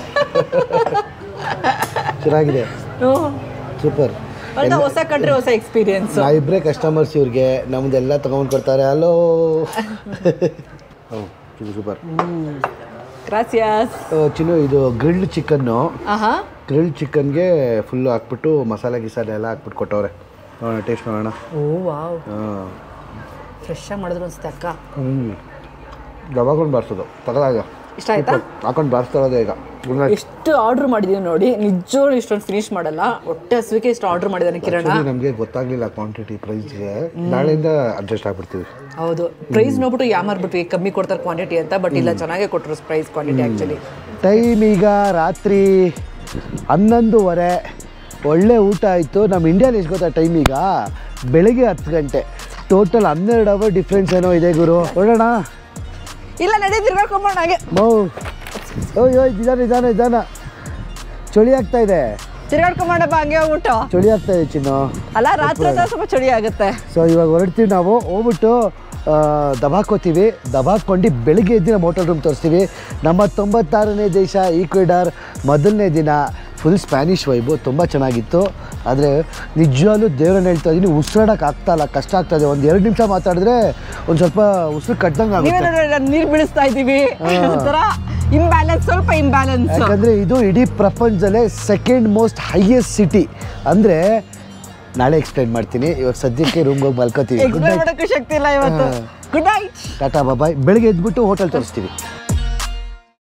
ಚೆನ್ನಾಗಿದೆ, ಸೂಪರ್. ಹೊಸ ಕಂಟ್ರಿ, ಹೊಸ ಎಕ್ಸ್ಪೀರಿಯನ್ಸ್. ನಾ ಇಬ್ಬರೇ ಕಸ್ಟಮರ್ಸ್ ಇವ್ರಿಗೆ, ನಮ್ದೆಲ್ಲ ತೊಗೊಂಡು ಕೊಡ್ತಾರೆ. ಹಲೋ. ಇದು ಸೂಪರ್. ಗ್ರಾಸಿಯಾಸ್. ಚಿನ್ನು, ಇದು ಗ್ರಿಲ್ಡ್ ಚಿಕನ್ನು. ಗ್ರಿಲ್ಡ್ ಚಿಕನ್ಗೆ ಫುಲ್ಲು ಹಾಕ್ಬಿಟ್ಟು ಮಸಾಲೆ ಗಿಸಾಲೆ ಎಲ್ಲ ಹಾಕ್ಬಿಟ್ಟು ಕೊಟ್ಟವ್ರೆ. ನೋಡೋಣ, ಟೇಸ್ಟ್ ಮಾಡೋಣ. ಓ ವಾವ್, ಫ್ರೆಶ್ ಆಗಿ ಮಾಡಿದ್ರು ಅನ್ಸುತ್ತೆ ಅಕ್ಕ. ದವಾಕೊಂಡು ಬಾರಿಸೋದು ತಗದಾಗ ಇಷ್ಟ ಆಯ್ತಾ? ಹಾಕೊಂಡು ಬಾರಿಸ್ತಾ ಇರೋದೇ ಈಗ. ಎಷ್ಟು ಆರ್ಡರ್ ಮಾಡಿದೀವಿ ನೋಡಿ, ನಿಜವಾಗ್ಲೂ ಇಷ್ಟೊಂದು ಫಿನಿಶ್ ಮಾಡಲ್ಲ. ಹೊಟ್ಟೆ ಹಸುವಿಗೆ ಇಷ್ಟು ಆರ್ಡರ್ ಮಾಡಿದ್ದಾನೆ ಕಿರಣ. ನಮಗೆ ಗೊತ್ತಾಗ್ಲಿಲ್ಲ ಕ್ವಾಂಟಿಟಿ ಪ್ರೈಸ್ಗೆ. ನಾಳೆಯಿಂದ ಅಡ್ಜಸ್ಟ್ ಆಗ್ಬಿಡ್ತೀವಿ. ಹೌದು, ಪ್ರೈಸ್ ನೋಡ್ಬಿಟ್ಟು ಯಾಮಾರ್ಬಿಟ್ವಿ, ಕಮ್ಮಿ ಕೊಡ್ತಾರೆ ಕ್ವಾಂಟಿಟಿ ಅಂತ. ಬಟ್ ಇಲ್ಲ, ಚೆನ್ನಾಗೇ ಕೊಟ್ಟರು ಪ್ರೈಸ್ ಕ್ವಾಂಟಿಟಿ ಆ್ಯಕ್ಚುಲಿ. ಟೈಮ್ ಈಗ ರಾತ್ರಿ 11:30. ಒಳ್ಳೆ ಊಟ ಆಯಿತು. ನಮ್ಮ ಇಂಡಿಯಾಲಿ ಎಷ್ಟು ಗೊತ್ತಾ ಟೈಮ್ ಈಗ? ಬೆಳಗ್ಗೆ 10 ಗಂಟೆ. ಟೋಟಲ್ 12 ಅವರ್ ಡಿಫ್ರೆನ್ಸ್ ಏನೋ ಇದೆ ಗುರು. ನೋಡೋಣ. ಇಲ್ಲ, ನಡಿ ತಿರ್ಗಾಡ್ಕೊಂಬೋಣ ಹಾಗೆ. ಓಯ್ ನಿಧಾನ. ಚಳಿ ಆಗ್ತಾ ಇದೆ. ತಿರ್ಗಾಡ್ಕೊಂಬೋಣಪ್ಪ ಹಂಗೆ ಹೋಗ್ಬಿಟ್ಟು. ಚಳಿ ಆಗ್ತಾ ಇದೆ ಚಿನ್ನು. ಅಲ್ಲ, ರಾತ್ರಿ ಸ್ವಲ್ಪ ಚಳಿ ಆಗುತ್ತೆ. ಸೊ ಇವಾಗ ಹೊರಡ್ತೀವಿ ನಾವು. ಹೋಗ್ಬಿಟ್ಟು ದಬಾಕೋತೀವಿ. ದಬಾಕೊಂಡು ಬೆಳಗ್ಗೆ ಎದ್ದು ನಮ್ಮ ಹೋಟೆಲ್ ರೂಮ್ ತೋರಿಸ್ತೀವಿ. ನಮ್ಮ 96ನೇ ದೇಶ ಈಕ್ವೆಡಾರ್, ಮೊದಲನೇ ದಿನ. ಫುಲ್ ಸ್ಪ್ಯಾನಿಷ್ ವೈಬು, ತುಂಬ ಚೆನ್ನಾಗಿತ್ತು. ಆದರೆ ನಿಜವಾಗ್ಲೂ ದೇವ್ರನ್ನ ಹೇಳ್ತಾ ಇದ್ದೀನಿ, ಉಸಿರಾಡೋಕೆ ಆಗ್ತಾಯಿಲ್ಲ, ಕಷ್ಟ ಆಗ್ತಾಯಿದೆ. ಒಂದು 2 ನಿಮಿಷ ಮಾತಾಡಿದ್ರೆ ಒಂದು ಸ್ವಲ್ಪ ಉಸಿರು ಕಟ್ಟಂಗೆ ಆಗುತ್ತೆ. ನೀರು ಬಿಡಿಸ್ತಾ ಇದ್ದೀವಿ, ಇಂಬ್ಯಾಲೆನ್ಸ್, ಸ್ವಲ್ಪ ಇಂಬ್ಯಾಲೆನ್ಸ್. ಯಾಕಂದರೆ ಇದು ಇಡೀ ಪ್ರಪಂಚದಲ್ಲೇ ಸೆಕೆಂಡ್ ಮೋಸ್ಟ್ ಹೈಯೆಸ್ಟ್ ಸಿಟಿ. ಅಂದರೆ ನಾಳೆ ಎಕ್ಸ್ಪ್ಲೈನ್ ಮಾಡ್ತೀನಿ. ಇವಾಗ ಸದ್ಯಕ್ಕೆ ರೂಮ್ಗೆ ಹೋಗಿ ಮಲ್ಕೋತೀವಿ. ಶಕ್ತಿ ಇಲ್ಲ ಇವತ್ತು. ಗುಡ್ ನೈಟ್, ಟಾಟಾ ಬಾಯ್. ಬೆಳಗ್ಗೆ ಎದ್ಬಿಟ್ಟು ಹೋಟೆಲ್ ತೋರಿಸ್ತೀವಿ.